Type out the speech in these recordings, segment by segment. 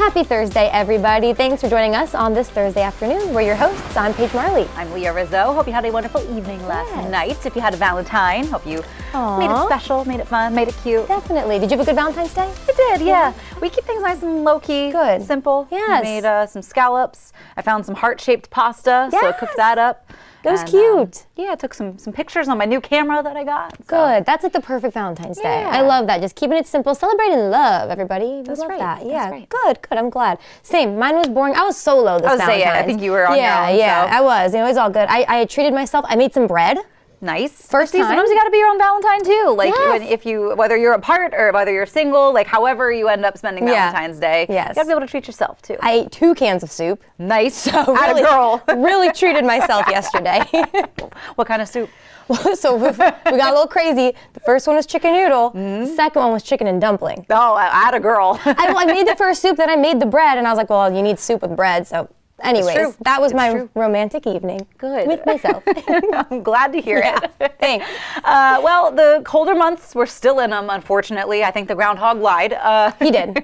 Happy Thursday, everybody. Thanks for joining us on this Thursday afternoon. We're your hosts. I'm Paige Marley. I'm Leah Rizzo. Hope you had a wonderful evening last night. If you had a Valentine, hope you made it special, made it fun, made it cute. Definitely. Did you have a good Valentine's Day? I did, yeah. We keep things nice and low-key. Good. Simple. Yes. Made some scallops. I found some heart-shaped pasta, so I cooked that up. That was cute. Yeah, I took some pictures on my new camera that I got. So. Good. That's like the perfect Valentine's Day. Yeah. I love that. Just keeping it simple. Celebrating love, everybody. That's love right. that. Yeah. That's right. Good. I'm glad. Same. Mine was boring. I was solo this Valentine's. I think you were on your own. Yeah, so. I was. It was all good. I treated myself. I made some bread. Nice. First time. Sometimes you got to be your own Valentine too. Like Yes. whether you're apart or whether you're single, like however you end up spending Valentine's Day, Yes. you got to be able to treat yourself too. I ate 2 cans of soup. Nice. So really, girl. really treated myself yesterday. What kind of soup? So we got a little crazy. The first one was chicken noodle. The second one was chicken and dumpling. Oh, I girl. I made the first soup, then I made the bread, and I was like, well, you need soup with bread. So anyways, that was my romantic evening. Good. With myself. I'm glad to hear it. Thanks. Well, the colder months, we're still in them, unfortunately. I think the groundhog lied. He did.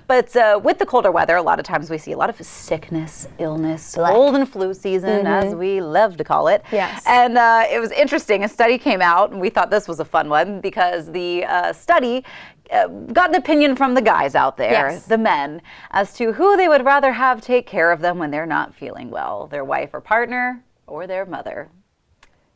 But with the colder weather, a lot of times we see a lot of sickness, illness, cold and flu season, as we love to call it. Yes. And it was interesting. A study came out, and we thought this was a fun one because the study got an opinion from the guys out there, the men, as to who they would rather have take care of them when they're not feeling well, their wife or partner or their mother.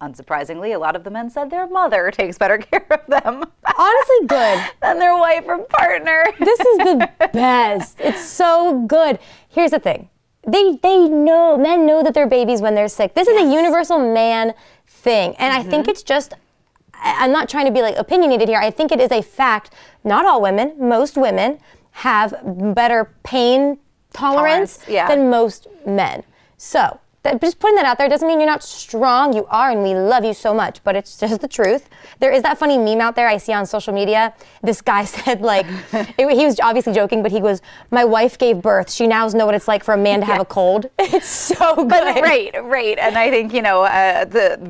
Unsurprisingly, a lot of the men said their mother takes better care of them. Honestly, good. Than their wife or partner. This is the best. It's so good. Here's the thing. They know, men know that they're babies when they're sick. This is a universal man thing. And I think it's just, I'm not trying to be like opinionated here. I think it is a fact. Not all women, most women have better pain tolerance than most men. So just putting that out there doesn't mean you're not strong. You are, and we love you so much, but it's just the truth. There is that funny meme out there I see on social media. This guy said, like, he was obviously joking, but he goes, my wife gave birth. She now knows what it's like for a man to have a cold. It's so good. But right. And I think,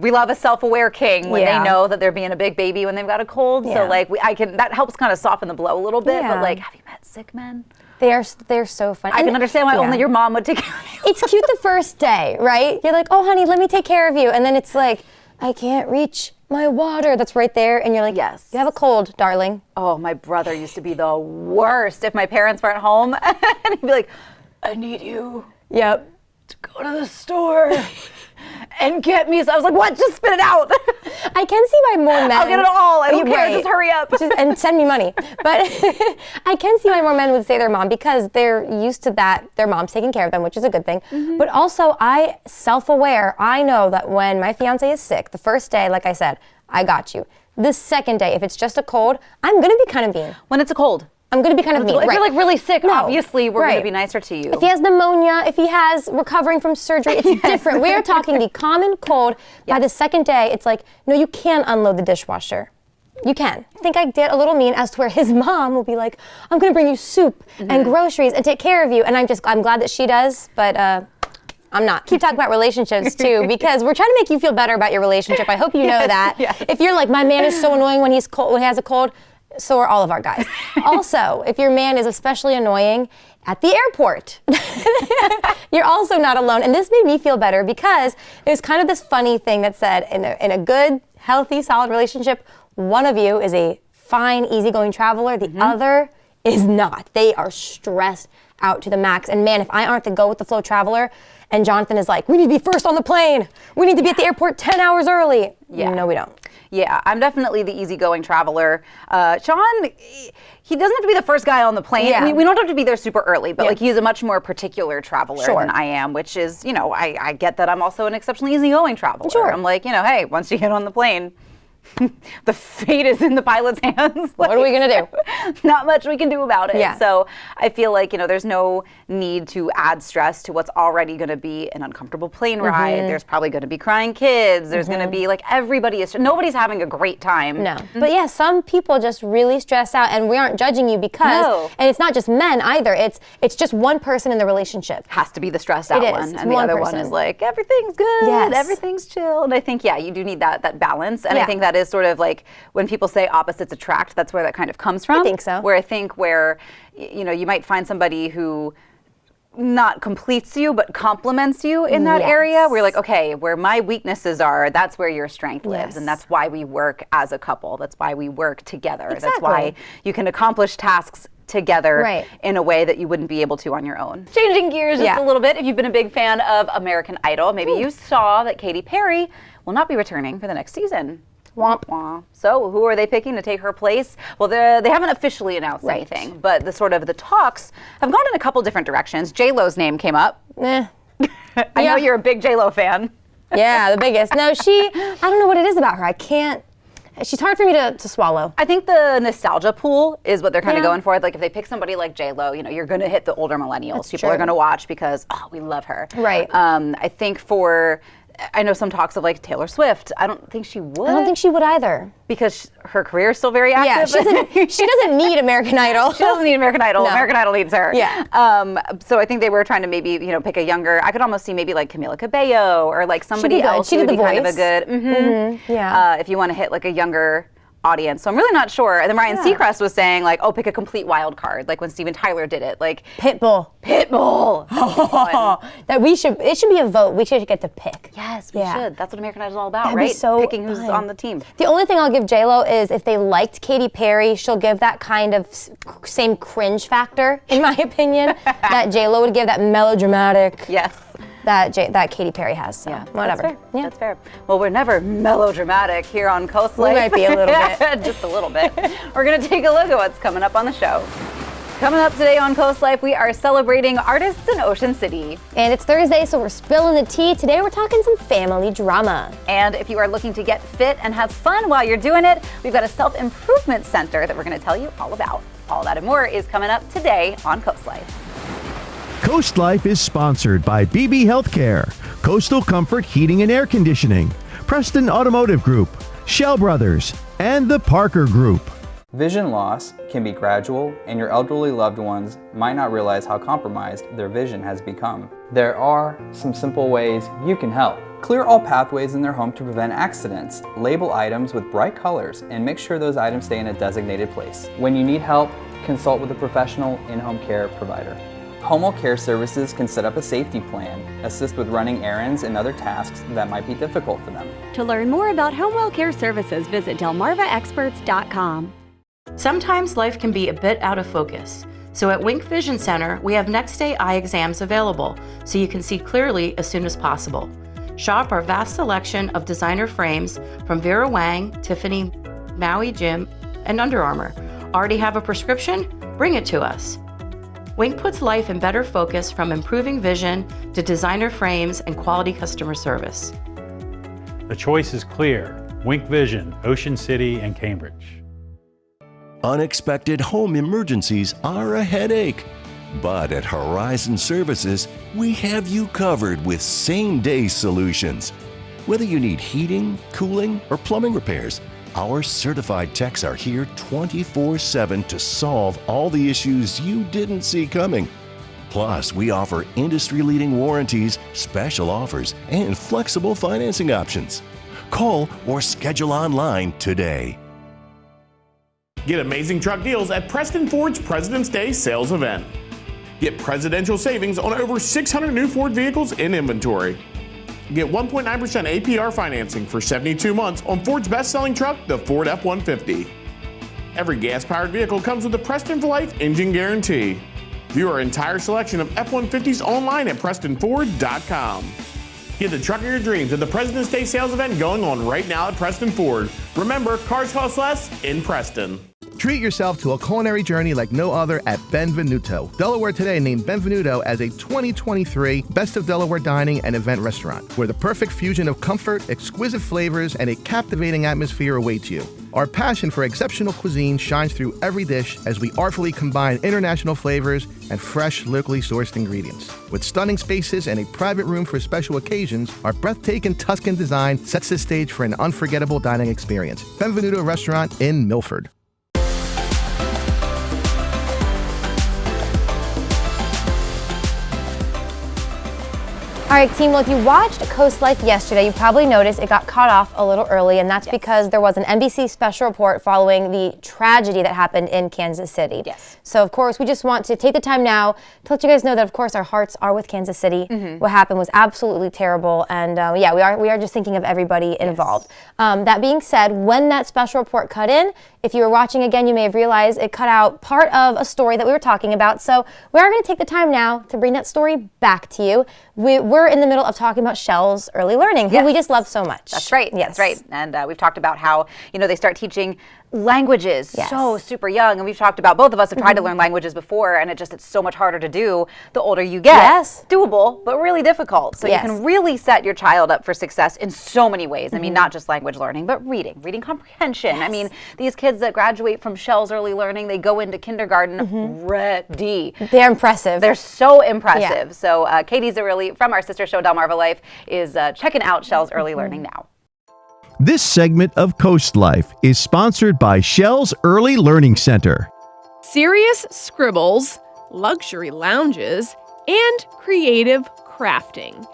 we love a self-aware king when they know that they're being a big baby when they've got a cold. So, like, that helps kind of soften the blow a little bit. But, like, have you met sick men? They're so fun. I can understand why only your mom would take care of you. It's cute the first day, right? You're like, oh, honey, let me take care of you. And then it's like, I can't reach my water that's right there. And you're like, yes, you have a cold, darling. Oh, my brother used to be the worst if my parents weren't home. And he'd be like, I need you to go to the store and get me. So I was like, what? Just spit it out. I can see why more men. I'll get it all. I don't care. Just hurry up. And send me money. But I can see why more men would say their mom because they're used to that. Their mom's taking care of them, which is a good thing. But also, self-aware, I know that when my fiance is sick, the first day, like I said, I got you. The second day, if it's just a cold, I'm going to be kind of mean. When it's a cold. I'm going to be kind of mean. If you're like really sick, obviously we're going to be nicer to you. If he has pneumonia, if he has recovering from surgery, it's different. We are talking the common cold. By the second day, it's like, no, you can unload the dishwasher. You can. I think I did a little mean as to where his mom will be like, I'm going to bring you soup and groceries and take care of you. And I'm glad that she does, but I'm not. Keep talking about relationships too, because we're trying to make you feel better about your relationship. I hope you know that. If you're like, my man is so annoying when he's cold, when he has a cold, so are all of our guys. Also, if your man is especially annoying at the airport, you're also not alone. And this made me feel better because it was kind of this funny thing that said in a good, healthy, solid relationship, one of you is a fine, easygoing traveler. The other is not. They are stressed out to the max. And man, if I aren't the go with the flow traveler and Jonathan is like, we need to be first on the plane. We need to be at the airport 10 hours early. No, we don't. Yeah, I'm definitely the easygoing traveler. Sean, he doesn't have to be the first guy on the plane. I mean, we don't have to be there super early, but like he's a much more particular traveler than I am, which is, I get that I'm also an exceptionally easygoing traveler. I'm like, hey, once you get on the plane, the fate is in the pilot's hands. What are we going to do? Not much we can do about it. So I feel like, there's no need to add stress to what's already going to be an uncomfortable plane ride. There's probably going to be crying kids. There's going to be nobody's having a great time. No. But yeah, some people just really stress out, and we aren't judging you because, and it's not just men either. It's just one person in the relationship. Has to be the stressed out one. It's and the other one is like, everything's good. Everything's chill. And I think, you do need that balance. And I think that that is sort of like when people say opposites attract, that's where that kind of comes from. I think so. Where I think you might find somebody who not completes you, but complements you in that area. We're like, okay, where my weaknesses are, that's where your strength lives. And that's why we work as a couple. That's why we work together. Exactly. That's why you can accomplish tasks together in a way that you wouldn't be able to on your own. Changing gears just a little bit, if you've been a big fan of American Idol, maybe you saw that Katy Perry will not be returning for the next season. Womp womp. So who are they picking to take her place? Well, they haven't officially announced anything, but the talks have gone in a couple different directions. J-Lo's name came up. I know you're a big J-Lo fan. Yeah, the biggest. No, I don't know what it is about her. She's hard for me to swallow. I think the nostalgia pool is what they're kind of going for. Like if they pick somebody like J-Lo, you're going to hit the older millennials. People are going to watch because, we love her. Right. I think I know some talks of like Taylor Swift. I don't think she would. I don't think she would either. Because her career is still very active. Yeah, she doesn't need American Idol. She doesn't need American Idol. No. American Idol needs her. Yeah. So I think they were trying to maybe, pick a younger, I could almost see maybe like Camila Cabello or like somebody else who would be kind of a good, if you want to hit like a younger audience. So I'm really not sure. And then Ryan Seacrest was saying like, pick a complete wild card, like when Steven Tyler did it. Like Pitbull. It should be a vote. We should get to pick. Yes, we should. That's what American Idol is all about, That'd right? Be so picking who's fun. on the team. The only thing I'll give J-Lo is if they liked Katy Perry, she'll give that kind of same cringe factor, in my opinion, that J-Lo would give, that melodramatic. Yes. That Katy Perry has. So whatever. That's fair. That's fair. Well, we're never melodramatic here on CoastLife. We might be a little bit. Just a little bit. We're going to take a look at what's coming up on the show. Coming up today on CoastLife, we are celebrating artists in Ocean City. And it's Thursday, so we're spilling the tea. Today we're talking some family drama. And if you are looking to get fit and have fun while you're doing it, we've got a self-improvement center that we're going to tell you all about. All that and more is coming up today on CoastLife. CoastLife is sponsored by BB Healthcare, Coastal Comfort Heating and Air Conditioning, Preston Automotive Group, Shell Brothers, and the Parker Group. Vision loss can be gradual, and your elderly loved ones might not realize how compromised their vision has become. There are some simple ways you can help. Clear all pathways in their home to prevent accidents. Label items with bright colors and make sure those items stay in a designated place. When you need help, consult with a professional in-home care provider. Home Care Services can set up a safety plan, assist with running errands and other tasks that might be difficult for them. To learn more about Home Care Services, visit delmarvaexperts.com. Sometimes life can be a bit out of focus. So at Wink Vision Center, we have next day eye exams available so you can see clearly as soon as possible. Shop our vast selection of designer frames from Vera Wang, Tiffany, Maui Jim, and Under Armour. Already have a prescription? Bring it to us. Wink puts life in better focus, from improving vision to designer frames and quality customer service. The choice is clear. Wink Vision, Ocean City and Cambridge. Unexpected home emergencies are a headache. But at Horizon Services, we have you covered with same-day solutions. Whether you need heating, cooling, or plumbing repairs, our certified techs are here 24/7 to solve all the issues you didn't see coming. Plus, we offer industry-leading warranties, special offers, and flexible financing options. Call or schedule online today. Get amazing truck deals at Preston Ford's President's Day sales event. Get presidential savings on over 600 new Ford vehicles in inventory. Get 1.9% APR financing for 72 months on Ford's best-selling truck, the Ford F-150. Every gas-powered vehicle comes with a Preston for Life engine guarantee. View our entire selection of F-150s online at PrestonFord.com. Get the truck of your dreams at the President's Day sales event going on right now at Preston Ford. Remember, cars cost less in Preston. Treat yourself to a culinary journey like no other at Benvenuto. Delaware Today named Benvenuto as a 2023 Best of Delaware Dining and Event Restaurant, where the perfect fusion of comfort, exquisite flavors, and a captivating atmosphere awaits you. Our passion for exceptional cuisine shines through every dish as we artfully combine international flavors and fresh, locally sourced ingredients. With stunning spaces and a private room for special occasions, our breathtaking Tuscan design sets the stage for an unforgettable dining experience. Benvenuto Restaurant in Milford. All right, team, well, if you watched CoastLife yesterday, you probably noticed it got cut off a little early, and that's because there was an NBC special report following the tragedy that happened in Kansas City. Yes. So, of course, we just want to take the time now to let you guys know that, of course, our hearts are with Kansas City. What happened was absolutely terrible, and yeah, we are just thinking of everybody involved. That being said, when that special report cut in, if you were watching again, you may have realized it cut out part of a story that we were talking about. So we are going to take the time now to bring that story back to you. We're in the middle of talking about Shell's early learning, who we just love so much. That's right. Yes. That's right. And we've talked about how, they start teaching languages so super young. And we've talked about, both of us have tried to learn languages before, and it's so much harder to do the older you get. Yes. Doable, but really difficult. So you can really set your child up for success in so many ways. I mean, not just language learning, but reading comprehension. I mean, these kids that graduate from Shell's early learning, they go into kindergarten ready. They're impressive. They're so impressive. So Katie Zerilli from our sister show Delmarva Life is checking out Shell's early learning now. This segment of Coast Life is sponsored by Shell's Early Learning Center. Serious scribbles, luxury lounges, and creative crafting.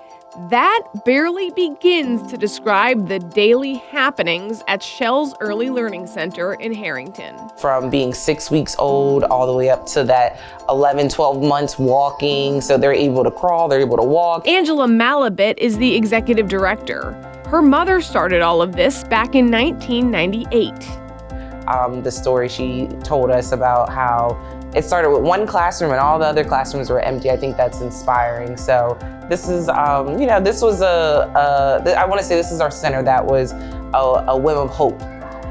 That barely begins to describe the daily happenings at Shell's Early Learning Center in Harrington. From being 6 weeks old all the way up to that 11, 12 months walking, so they're able to crawl, they're able to walk. Angela Malabit is the executive director. Her mother started all of this back in 1998. The story she told us about how it started with one classroom and all the other classrooms were empty. I think that's inspiring. So this is, this was I want to say this is our center that was a Whim of Hope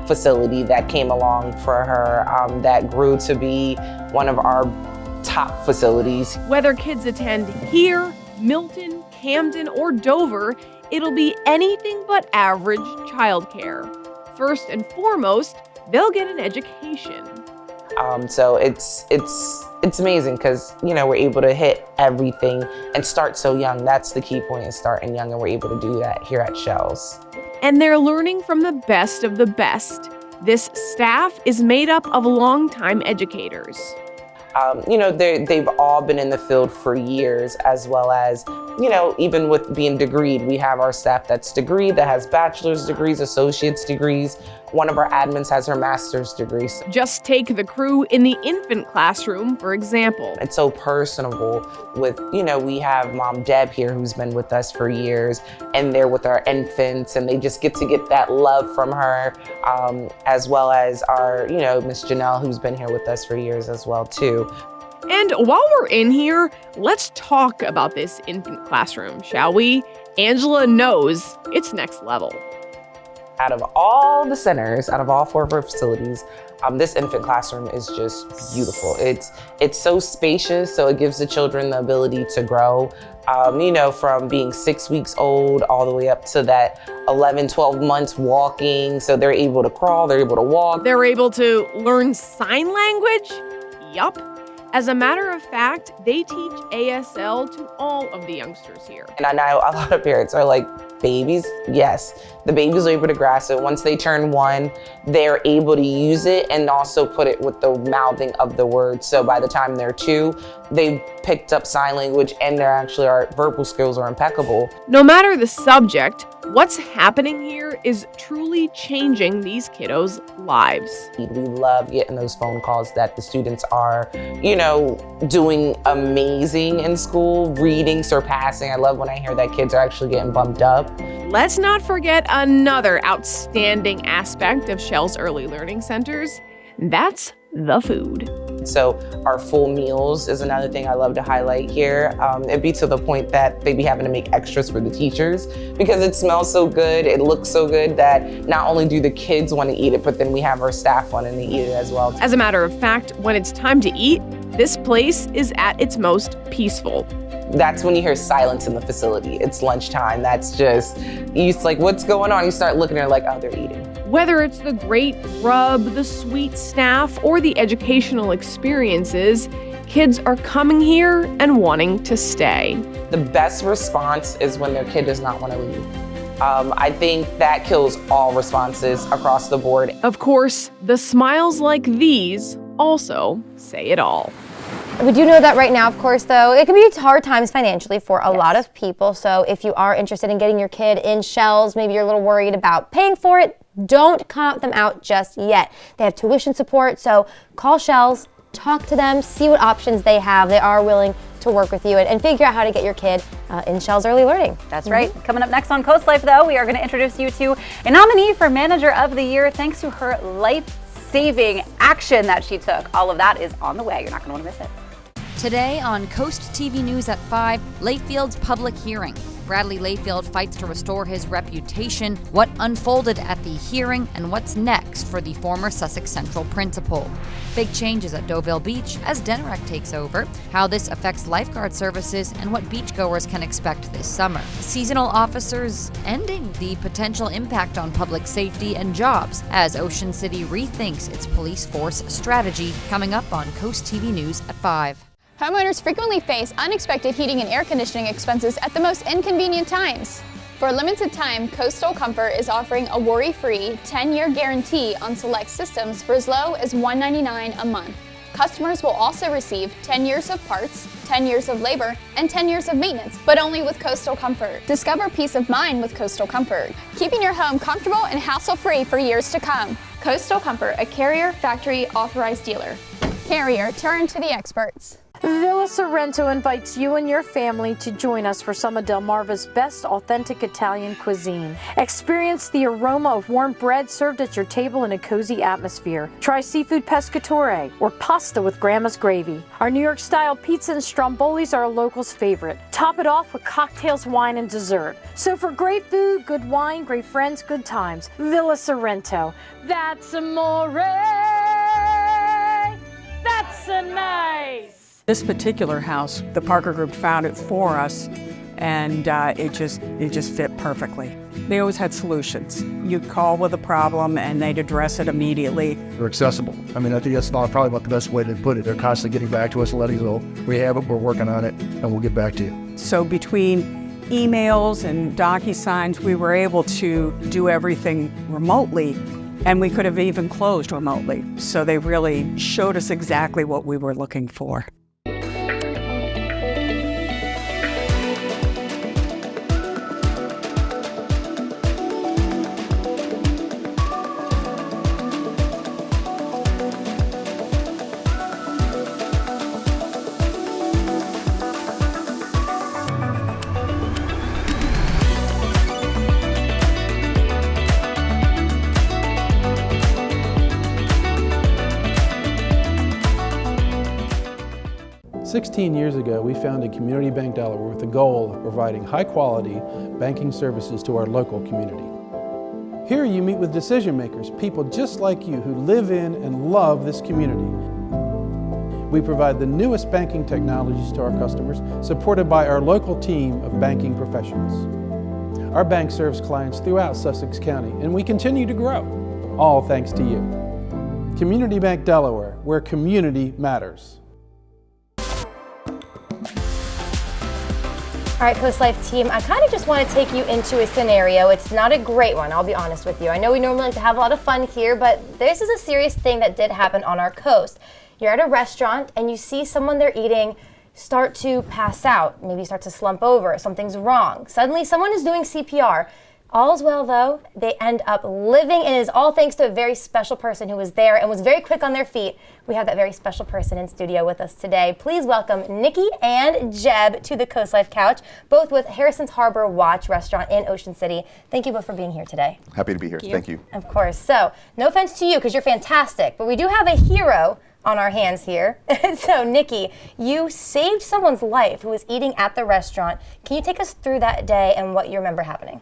facility that came along for her that grew to be one of our top facilities. Whether kids attend here, Milton, Camden, or Dover, it'll be anything but average childcare. First and foremost, they'll get an education. So it's amazing because, we're able to hit everything and start so young. That's the key point, is starting young, and we're able to do that here at Shell's. And they're learning from the best of the best. This staff is made up of longtime educators. They've all been in the field for years, as well as, even with being degreed, we have our staff that's degreed, that has bachelor's degrees, associate's degrees. One of our admins has her master's degree. Just take the crew in the infant classroom, for example. It's so personable with, we have Mom Deb here who's been with us for years, and they're with our infants, and they just get to get that love from her, as well as our, Miss Janelle, who's been here with us for years as well, too. And while we're in here, let's talk about this infant classroom, shall we? Angela knows it's next level. Out of all the centers, out of all 4 of our facilities, this infant classroom is just beautiful. It's so spacious, so it gives the children the ability to grow, from being 6 weeks old all the way up to that 11, 12 months walking, so they're able to crawl, they're able to walk. They're able to learn sign language? Yup. As a matter of fact, they teach ASL to all of the youngsters here. And I know a lot of parents are like, babies? Yes, the babies are able to grasp it. Once they turn 1, they're able to use it and also put it with the mouthing of the words. So by the time they're 2, they've picked up sign language, and our verbal skills are impeccable. No matter the subject, what's happening here is truly changing these kiddos' lives. We love getting those phone calls that the students are, doing amazing in school, reading, surpassing. I love when I hear that kids are actually getting bumped up. Let's not forget another outstanding aspect of Shell's Early Learning Centers. That's the food. So our full meals is another thing I love to highlight here. It'd be to the point that they'd be having to make extras for the teachers because it smells so good, it looks so good that not only do the kids want to eat it, but then we have our staff wanting to eat it as well. As a matter of fact, when it's time to eat, this place is at its most peaceful. That's when you hear silence in the facility. It's lunchtime. That's just, it's like, what's going on? You start looking at it like, oh, they're eating. Whether it's the great grub, the sweet staff, or the educational experiences, kids are coming here and wanting to stay. The best response is when their kid does not want to leave. I think that kills all responses across the board. Of course, the smiles like these also say it all. We do know that right now, of course, though, it can be hard times financially for a lot of people. So if you are interested in getting your kid in Shells, maybe you're a little worried about paying for it, don't count them out just yet. They have tuition support, so call Shells, talk to them, see what options they have. They are willing to work with you and figure out how to get your kid in Shells Early Learning. That's right. Coming up next on CoastLife, though, we are going to introduce you to a nominee for Manager of the Year thanks to her life-saving action that she took. All of that is on the way. You're not going to want to miss it. Today on Coast TV News at 5, Layfield's public hearing. Bradley Layfield fights to restore his reputation, what unfolded at the hearing, and what's next for the former Sussex Central principal. Big changes at Deauville Beach as Denerac takes over, how this affects lifeguard services, and what beachgoers can expect this summer. Seasonal officers ending, the potential impact on public safety and jobs as Ocean City rethinks its police force strategy, coming up on Coast TV News at 5. Homeowners frequently face unexpected heating and air conditioning expenses at the most inconvenient times. For a limited time, Coastal Comfort is offering a worry-free 10-year guarantee on select systems for as low as $199 a month. Customers will also receive 10 years of parts, 10 years of labor, and 10 years of maintenance, but only with Coastal Comfort. Discover peace of mind with Coastal Comfort, keeping your home comfortable and hassle-free for years to come. Coastal Comfort, a Carrier Factory Authorized Dealer. Carrier, turn to the experts. Villa Sorrento invites you and your family to join us for some of Delmarva's best authentic Italian cuisine. Experience the aroma of warm bread served at your table in a cozy atmosphere. Try seafood pescatore or pasta with grandma's gravy. Our New York-style pizza and strombolis are a local's favorite. Top it off with cocktails, wine, and dessert. So for great food, good wine, great friends, good times, Villa Sorrento. That's amore. That's a nice. This particular house, the Parker Group found it for us, and it just fit perfectly. They always had solutions. You'd call with a problem, and they'd address it immediately. They're accessible. I mean, I think that's probably about the best way to put it. They're constantly getting back to us and letting us know we have it, we're working on it, and we'll get back to you. So between emails and DocuSigns, we were able to do everything remotely, and we could have even closed remotely. So they really showed us exactly what we were looking for. "16 years ago, we founded Community Bank Delaware with the goal of providing high-quality banking services to our local community. Here you meet with decision makers, people just like you who live in and love this community. We provide the newest banking technologies to our customers, supported by our local team of banking professionals. Our bank serves clients throughout Sussex County, and we continue to grow, all thanks to you. Community Bank Delaware, where community matters." All right, CoastLife team, I kind of just want to take you into a scenario. It's not a great one, I'll be honest with you. I know we normally like to have a lot of fun here, but this is a serious thing that did happen on our coast. You're at a restaurant and you see someone there eating start to pass out, maybe start to slump over, something's wrong. Suddenly someone is doing CPR. All's well though, they end up living, and it is all thanks to a very special person who was there and was very quick on their feet. We have that very special person in studio with us today. Please welcome Nikki and Jeb to the CoastLife couch, both with Harrison's Harbor Watch restaurant in Ocean City. Thank you both for being here today. Happy to be here, thank you. Of course, so no offense to you because you're fantastic, but we do have a hero on our hands here. So Nikki, you saved someone's life who was eating at the restaurant. Can you take us through that day and what you remember happening?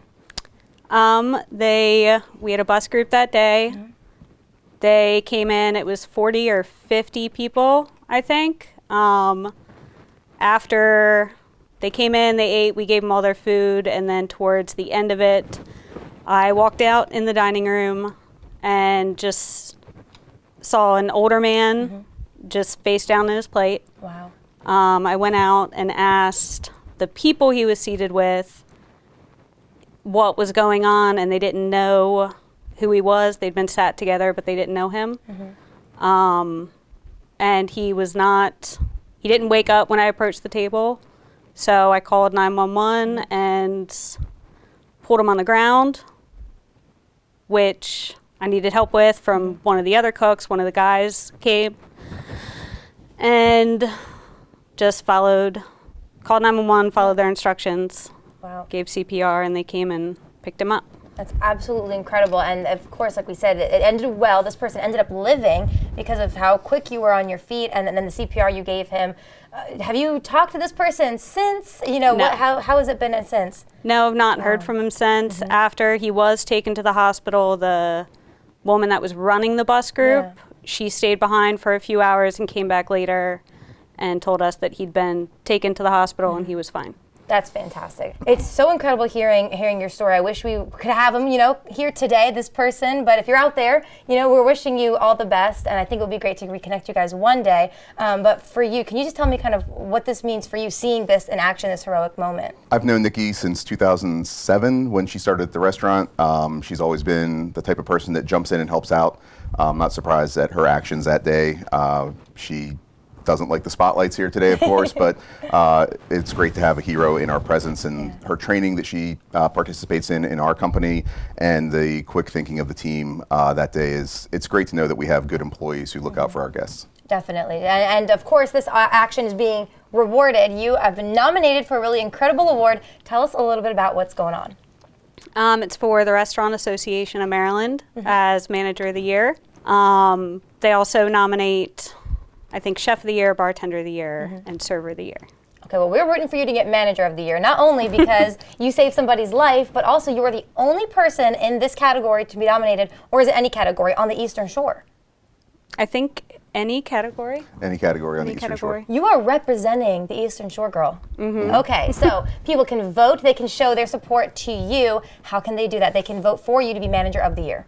We had a bus group that day. Mm-hmm. They came in, it was 40 or 50 people, I think. After they came in, they ate, we gave them all their food, and then towards the end of it, I walked out in the dining room and just saw an older man just face down in his plate. Wow. I went out and asked the people he was seated with what was going on, and they didn't know who he was. They'd been sat together, but they didn't know him. And he He didn't wake up when I approached the table, so I called 911 and pulled him on the ground, which I needed help with from one of the other cooks. One of the guys came and just called 911, followed their instructions, gave CPR, and they came and picked him up. That's absolutely incredible. And of course, like we said, it ended well. This person ended up living because of how quick you were on your feet and then the CPR you gave him. Have you talked to this person since? You know, No. how has it been since? No, I've not heard from him since. After he was taken to the hospital, the woman that was running the bus group, she stayed behind for a few hours and came back later and told us that he'd been taken to the hospital and he was fine. That's fantastic. It's so incredible hearing your story. I wish we could have him, here today, this person. But if you're out there, we're wishing you all the best. And I think it would be great to reconnect you guys one day. But for you, can you just tell me kind of what this means for you, seeing this in action, this heroic moment? I've known Nikki since 2007 when she started at the restaurant. She's always been the type of person that jumps in and helps out. I'm not surprised at her actions that day. She doesn't like the spotlights here today, of course, but it's great to have a hero in our presence, and her training that she participates in our company and the quick thinking of the team that day it's great to know that we have good employees who look out for our guests. Definitely. And of course, this action is being rewarded. You have been nominated for a really incredible award. Tell us a little bit about what's going on. It's for the Restaurant Association of Maryland as Manager of the Year. They also nominate, I think, Chef of the Year, Bartender of the Year, and Server of the Year. Okay, well, we're rooting for you to get Manager of the Year, not only because you saved somebody's life, but also you are the only person in this category to be nominated, or is it any category, on the Eastern Shore? I think any category. Any category on the Eastern Shore. You are representing the Eastern Shore, girl. Okay, so people can vote, they can show their support to you. How can they do that? They can vote for you to be Manager of the Year.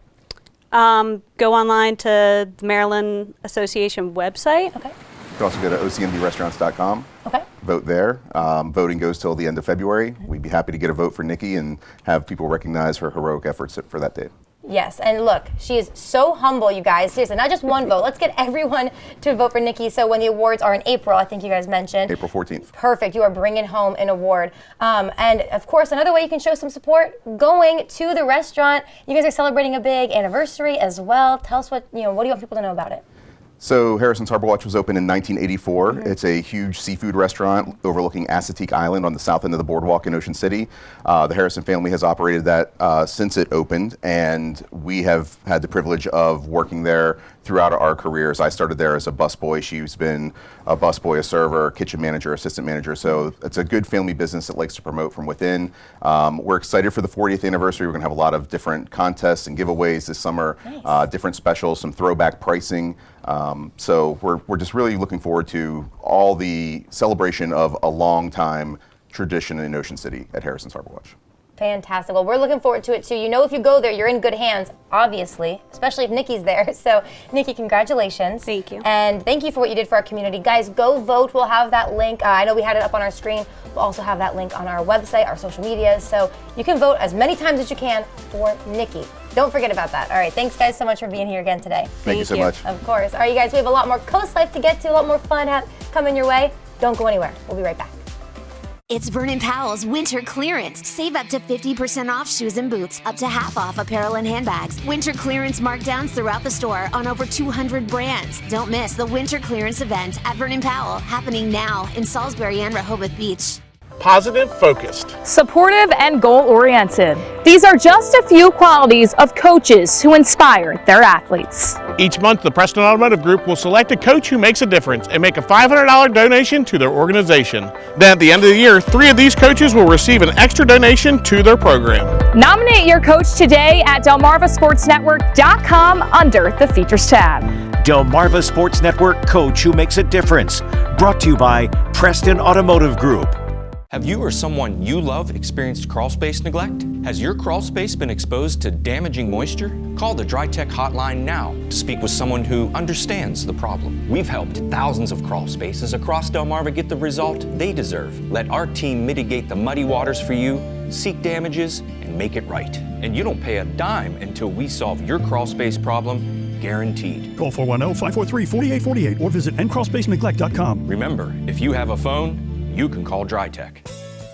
Go online to the Maryland Association website. Okay. You can also go to ocmbrestaurants.com. Okay. Vote there. Voting goes till the end of February. We'd be happy to get a vote for Nikki and have people recognize her heroic efforts for that day. Yes, and look, she is so humble, you guys. Seriously, not just one vote. Let's get everyone to vote for Nikki. So when the awards are in April, I think you guys mentioned. April 14th. Perfect. You are bringing home an award. And of course, another way you can show some support, going to the restaurant. You guys are celebrating a big anniversary as well. Tell us what do you want people to know about it? So Harrison's Harbor Watch was opened in 1984. It's a huge seafood restaurant overlooking Assateague Island on the south end of the boardwalk in Ocean City. The Harrison family has operated that since it opened, and we have had the privilege of working there throughout our careers. I started there as a busboy. She's been a busboy, a server, kitchen manager, assistant manager. So it's a good family business that likes to promote from within. We're excited for the 40th anniversary. We're going to have a lot of different contests and giveaways this summer, different specials, some throwback pricing. So we're just really looking forward to all the celebration of a long time tradition in Ocean City at Harrison's Harbor Watch. Fantastic. Well, we're looking forward to it too. If you go there, you're in good hands, obviously, especially if Nikki's there. So, Nikki, congratulations. Thank you. And thank you for what you did for our community. Guys, go vote. We'll have that link. I know we had it up on our screen. We'll also have that link on our website, our social medias. So you can vote as many times as you can for Nikki. Don't forget about that. All right. Thanks, guys, so much for being here again today. Thank you so much. Of course. All right, you guys, we have a lot more Coast Life to get to, a lot more fun coming your way. Don't go anywhere. We'll be right back. It's Vernon Powell's winter clearance. Save up to 50% off shoes and boots, up to half off apparel and handbags. Winter clearance markdowns throughout the store on over 200 brands. Don't miss the winter clearance event at Vernon Powell, happening now in Salisbury and Rehoboth Beach. Positive, focused, supportive, and goal-oriented. These are just a few qualities of coaches who inspire their athletes. Each month, the Preston Automotive Group will select a coach who makes a difference and make a $500 donation to their organization. Then at the end of the year, 3 of these coaches will receive an extra donation to their program. Nominate your coach today at DelmarvaSportsNetwork.com under the Features tab. Delmarva Sports Network Coach Who Makes a Difference. Brought to you by Preston Automotive Group. Have you or someone you love experienced crawl space neglect? Has your crawl space been exposed to damaging moisture? Call the DryTech hotline now to speak with someone who understands the problem. We've helped thousands of crawl spaces across Delmarva get the result they deserve. Let our team mitigate the muddy waters for you, seek damages, and make it right. And you don't pay a dime until we solve your crawl space problem guaranteed. Call 410-543-4848 or visit endcrawlspaceneglect.com. Remember, if you have a phone, you can call DryTech.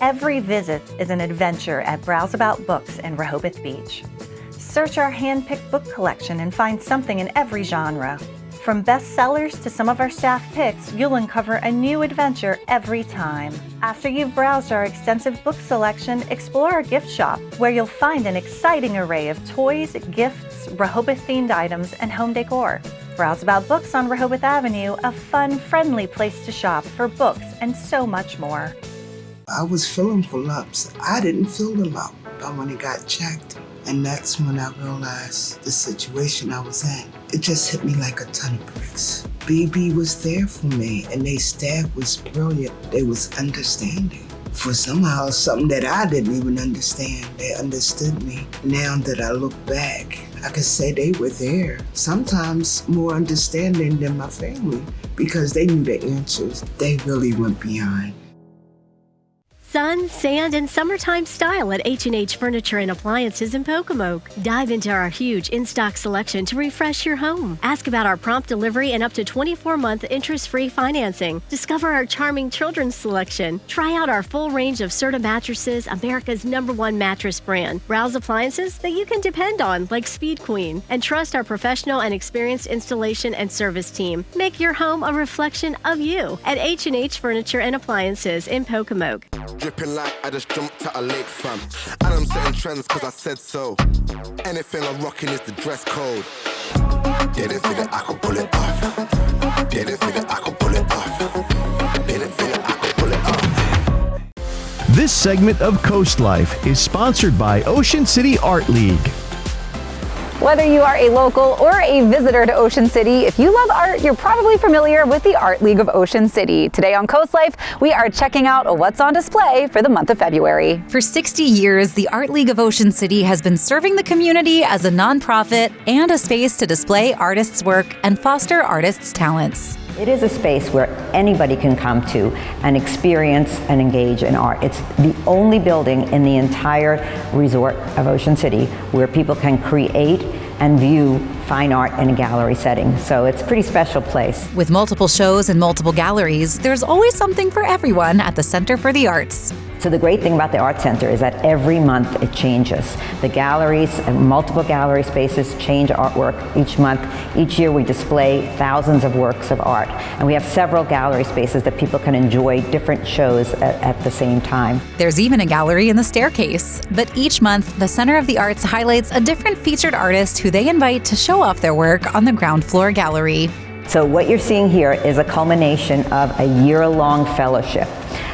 Every visit is an adventure at Browse About Books in Rehoboth Beach. Search our hand-picked book collection and find something in every genre. From bestsellers to some of our staff picks, you'll uncover a new adventure every time. After you've browsed our extensive book selection, explore our gift shop, where you'll find an exciting array of toys, gifts, Rehoboth-themed items, and home decor. Browse About Books on Rehoboth Avenue, a fun, friendly place to shop for books and so much more. I was feeling for lumps. I didn't feel the lump, but when it got checked, and that's when I realized the situation I was in. It just hit me like a ton of bricks. BB was there for me, and their staff was brilliant. They was understanding. For somehow something that I didn't even understand, they understood me. Now that I look back, I could say they were there. Sometimes more understanding than my family, because they knew the answers. They really went beyond. Sun, sand, and summertime style at H&H Furniture and Appliances in Pocomoke. Dive into our huge in-stock selection to refresh your home. Ask about our prompt delivery and up to 24-month interest-free financing. Discover our charming children's selection. Try out our full range of Serta mattresses, America's #1 mattress brand. Browse appliances that you can depend on, like Speed Queen. And trust our professional and experienced installation and service team. Make your home a reflection of you at H&H Furniture and Appliances in Pocomoke. Dripping like I just jumped out a lake, fam. And I'm setting trends cause I said so. Anything I'm rocking is the dress code. They didn't think that I could pull it off. They didn't think that I could pull it off. They didn't think that I could pull it off. This segment of Coast Life is sponsored by Ocean City Art League. Whether you are a local or a visitor to Ocean City, if you love art, you're probably familiar with the Art League of Ocean City. Today on Coast Life, we are checking out what's on display for the month of February. For 60 years, the Art League of Ocean City has been serving the community as a nonprofit and a space to display artists' work and foster artists' talents. It is a space where anybody can come to and experience and engage in art. It's the only building in the entire resort of Ocean City where people can create and view fine art in a gallery setting. So it's a pretty special place. With multiple shows and multiple galleries, there's always something for everyone at the Center for the Arts. So the great thing about the Art Center is that every month it changes. The galleries and multiple gallery spaces change artwork each month. Each year we display thousands of works of art. And we have several gallery spaces that people can enjoy different shows at the same time. There's even a gallery in the staircase. But each month, the Center of the Arts highlights a different featured artist who they invite to show off their work on the ground floor gallery. So what you're seeing here is a culmination of a year-long fellowship.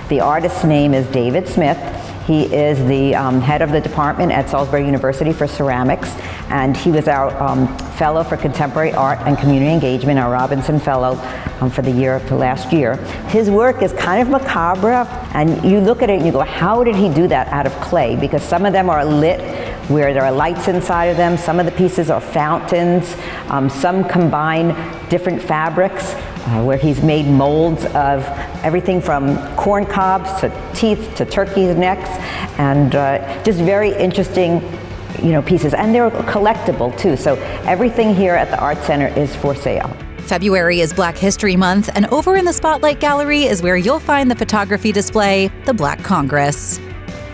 The artist's name is David Smith. He is the head of the department at Salisbury University for ceramics, and he was our fellow for contemporary art and community engagement, our Robinson Fellow for last year. His work is kind of macabre, and you look at it and you go, how did he do that out of clay? Because some of them are lit where there are lights inside of them. Some of the pieces are fountains. Some combine different fabrics, where he's made molds of everything from corn cobs to teeth to turkeys' necks, and just very interesting, pieces. And they're collectible too. So everything here at the Art Center is for sale. February is Black History Month, and over in the Spotlight Gallery is where you'll find the photography display, The Black Congress.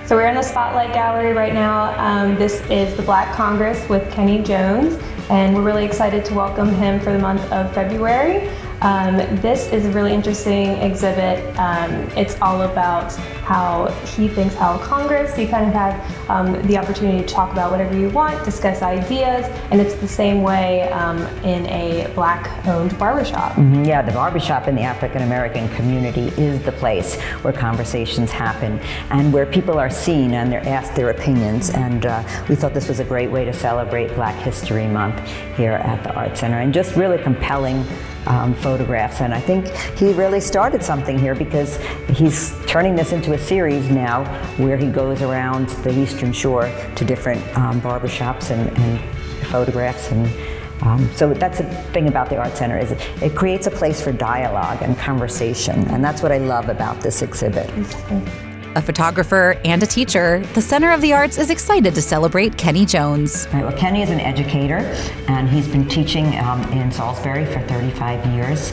So we're in the Spotlight Gallery right now. This is the Black Congress with Kenny Jones, and we're really excited to welcome him for the month of February. This is a really interesting exhibit. It's all about how he thinks how Congress, you kind of have the opportunity to talk about whatever you want, discuss ideas, and it's the same way in a Black-owned barbershop. Mm-hmm. Yeah, the barbershop in the African American community is the place where conversations happen and where people are seen and they're asked their opinions. And we thought this was a great way to celebrate Black History Month here at the Art Center, and just really compelling photographs. And I think he really started something here, because he's turning this into a series now where he goes around the Eastern Shore to different barbershops and photographs. And so that's the thing about the Art Center, is it creates a place for dialogue and conversation. And that's what I love about this exhibit. A photographer and a teacher, the Center of the Arts is excited to celebrate Kenny Jones. Right, well, Kenny is an educator, and he's been teaching in Salisbury for 35 years.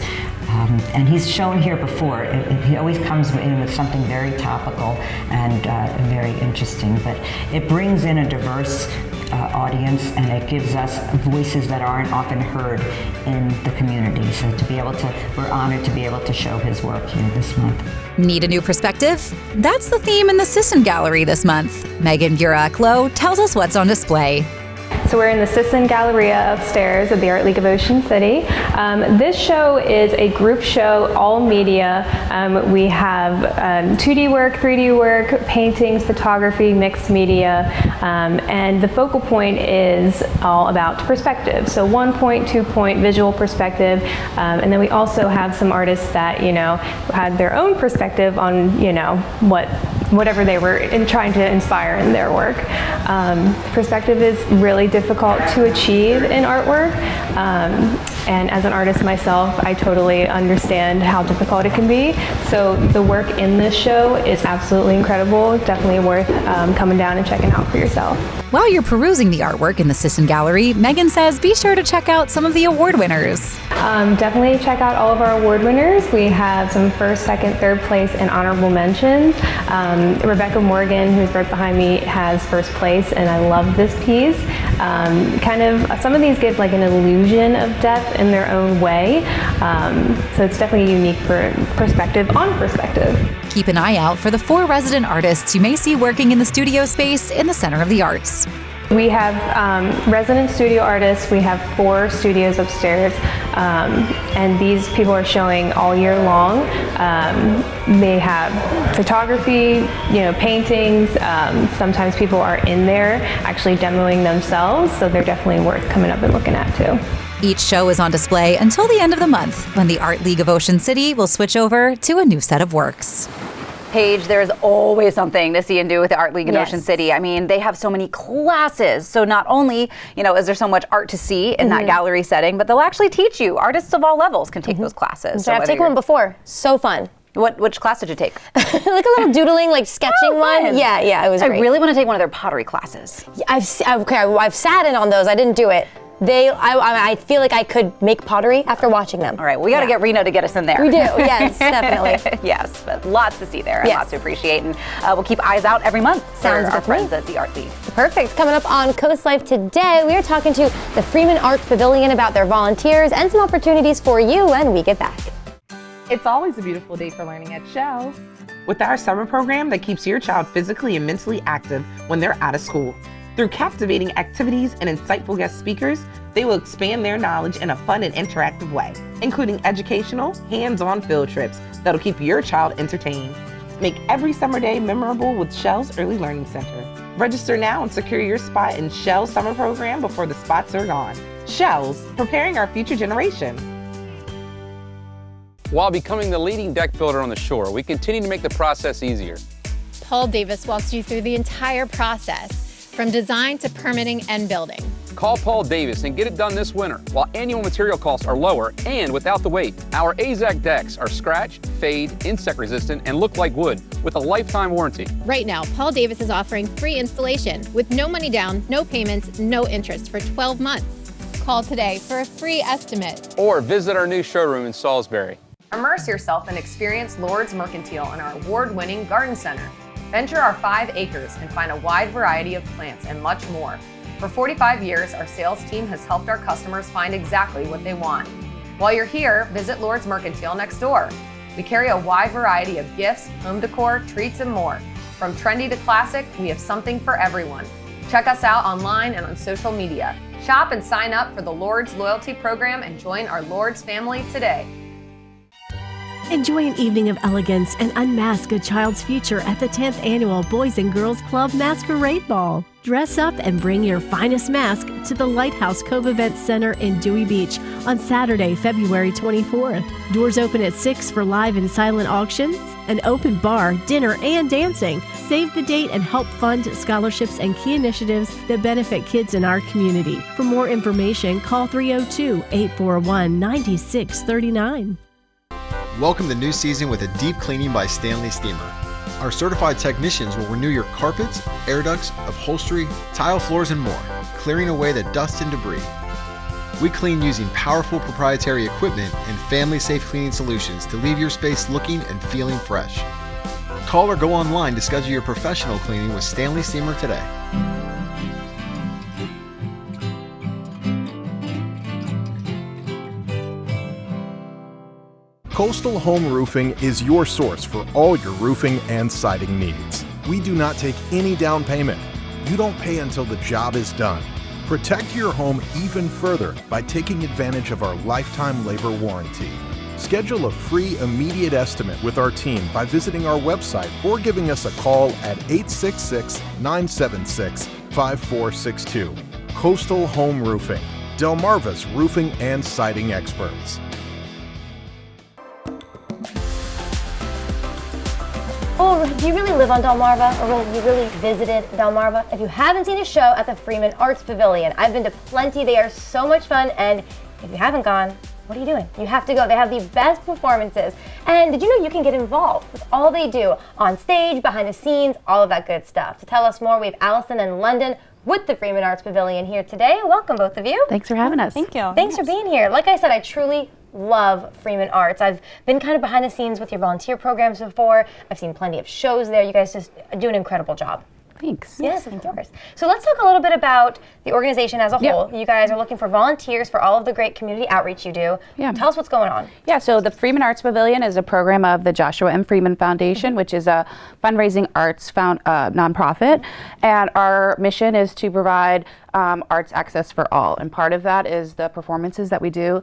And he's shown here before. He always comes in with something very topical and very interesting, but it brings in a diverse audience, and it gives us voices that aren't often heard in the community. So we're honored to be able to show his work here this month. Need a new perspective? That's the theme in the Sisson Gallery this month. Megan Burak-Lowe tells us what's on display. So we're in the Sisson Galleria upstairs at the Art League of Ocean City. This show is a group show, all media. We have 2D work, 3D work, paintings, photography, mixed media, and the focal point is all about perspective. So 1 point, 2 point visual perspective, and then we also have some artists that, had their own perspective on, whatever they were trying to inspire in their work. Perspective is really difficult to achieve in artwork, and as an artist myself, I totally understand how difficult it can be. So the work in this show is absolutely incredible. Definitely worth coming down and checking out for yourself. While you're perusing the artwork in the Sisson Gallery, Megan says be sure to check out some of the award winners. Definitely check out all of our award winners. We have some first, second, third place, and honorable mentions. Rebecca Morgan, who's right behind me, has first place, and I love this piece. Some of these give like an illusion of depth in their own way. So it's definitely a unique perspective on perspective. Keep an eye out for the 4 resident artists you may see working in the studio space in the Center of the Arts. We have resident studio artists. We have 4 studios upstairs, and these people are showing all year long. They have photography, paintings. Sometimes people are in there actually demoing themselves, so they're definitely worth coming up and looking at too. Each show is on display until the end of the month, when the Art League of Ocean City will switch over to a new set of works. Paige, there's always something to see and do with the Art League in Ocean City. I mean, they have so many classes. So not only, is there so much art to see in that gallery setting, but they'll actually teach you. Artists of all levels can take those classes. So I've taken one before. So fun. Which class did you take? Like a little doodling, like sketching one. Yeah, it was great. I really want to take one of their pottery classes. I've sat in on those. I didn't do it. I feel like I could make pottery after watching them. All right, we got to get Reno to get us in there. We do, yes, definitely. Yes, but lots to see there and lots to appreciate. And we'll keep eyes out every month for our friends at the Art League. Perfect. Coming up on CoastLife today, we are talking to the Freeman Art Pavilion about their volunteers and some opportunities for you when we get back. It's always a beautiful day for learning at Shells. With our summer program that keeps your child physically and mentally active when they're out of school. Through captivating activities and insightful guest speakers, they will expand their knowledge in a fun and interactive way, including educational, hands-on field trips that'll keep your child entertained. Make every summer day memorable with Shell's Early Learning Center. Register now and secure your spot in Shell's summer program before the spots are gone. Shell's, preparing our future generation. While becoming the leading deck builder on the shore, we continue to make the process easier. Paul Davis walks you through the entire process, from design to permitting and building. Call Paul Davis and get it done this winter while annual material costs are lower and without the wait. Our AZAC decks are scratch, fade, insect resistant, and look like wood with a lifetime warranty. Right now, Paul Davis is offering free installation with no money down, no payments, no interest for 12 months. Call today for a free estimate. Or visit our new showroom in Salisbury. Immerse yourself and experience Lord's Mercantile in our award-winning garden center. Venture our 5 acres and find a wide variety of plants and much more. For 45 years, our sales team has helped our customers find exactly what they want. While you're here, visit Lord's Mercantile next door. We carry a wide variety of gifts, home decor, treats, and more. From trendy to classic, we have something for everyone. Check us out online and on social media. Shop and sign up for the Lord's Loyalty Program and join our Lord's family today. Enjoy an evening of elegance and unmask a child's future at the 10th Annual Boys and Girls Club Masquerade Ball. Dress up and bring your finest mask to the Lighthouse Cove Event Center in Dewey Beach on Saturday, February 24th. Doors open at 6 for live and silent auctions, an open bar, dinner, and dancing. Save the date and help fund scholarships and key initiatives that benefit kids in our community. For more information, call 302-841-9639. Welcome the new season with a deep cleaning by Stanley Steamer. Our certified technicians will renew your carpets, air ducts, upholstery, tile floors, and more, clearing away the dust and debris. We clean using powerful proprietary equipment and family-safe cleaning solutions to leave your space looking and feeling fresh. Call or go online to schedule your professional cleaning with Stanley Steamer today. Coastal Home Roofing is your source for all your roofing and siding needs. We do not take any down payment. You don't pay until the job is done. Protect your home even further by taking advantage of our lifetime labor warranty. Schedule a free immediate estimate with our team by visiting our website or giving us a call at 866-976-5462. Coastal Home Roofing, Delmarva's roofing and siding experts. Oh, do you really live on Delmarva, or you really visited Delmarva? If you haven't seen a show at the Freeman Arts Pavilion, I've been to plenty. They are so much fun, and if you haven't gone, what are you doing? You have to go. They have the best performances. And did you know you can get involved with all they do on stage, behind the scenes, all of that good stuff? To tell us more, we have Allison and London with the Freeman Arts Pavilion here today. Welcome, both of you. Thanks for having us. Thank you. Thanks for being here. Like I said, I truly love Freeman Arts. I've been kind of behind the scenes with your volunteer programs before. I've seen plenty of shows there. You guys just do an incredible job. Thanks. Yes, of course. So let's talk a little bit about the organization as a whole. You guys are looking for volunteers for all of the great community outreach you do. Yeah. Tell us what's going on. Yeah, so the Freeman Arts Pavilion is a program of the Joshua M. Freeman Foundation, which is a fundraising arts nonprofit. And our mission is to provide arts access for all. And part of that is the performances that we do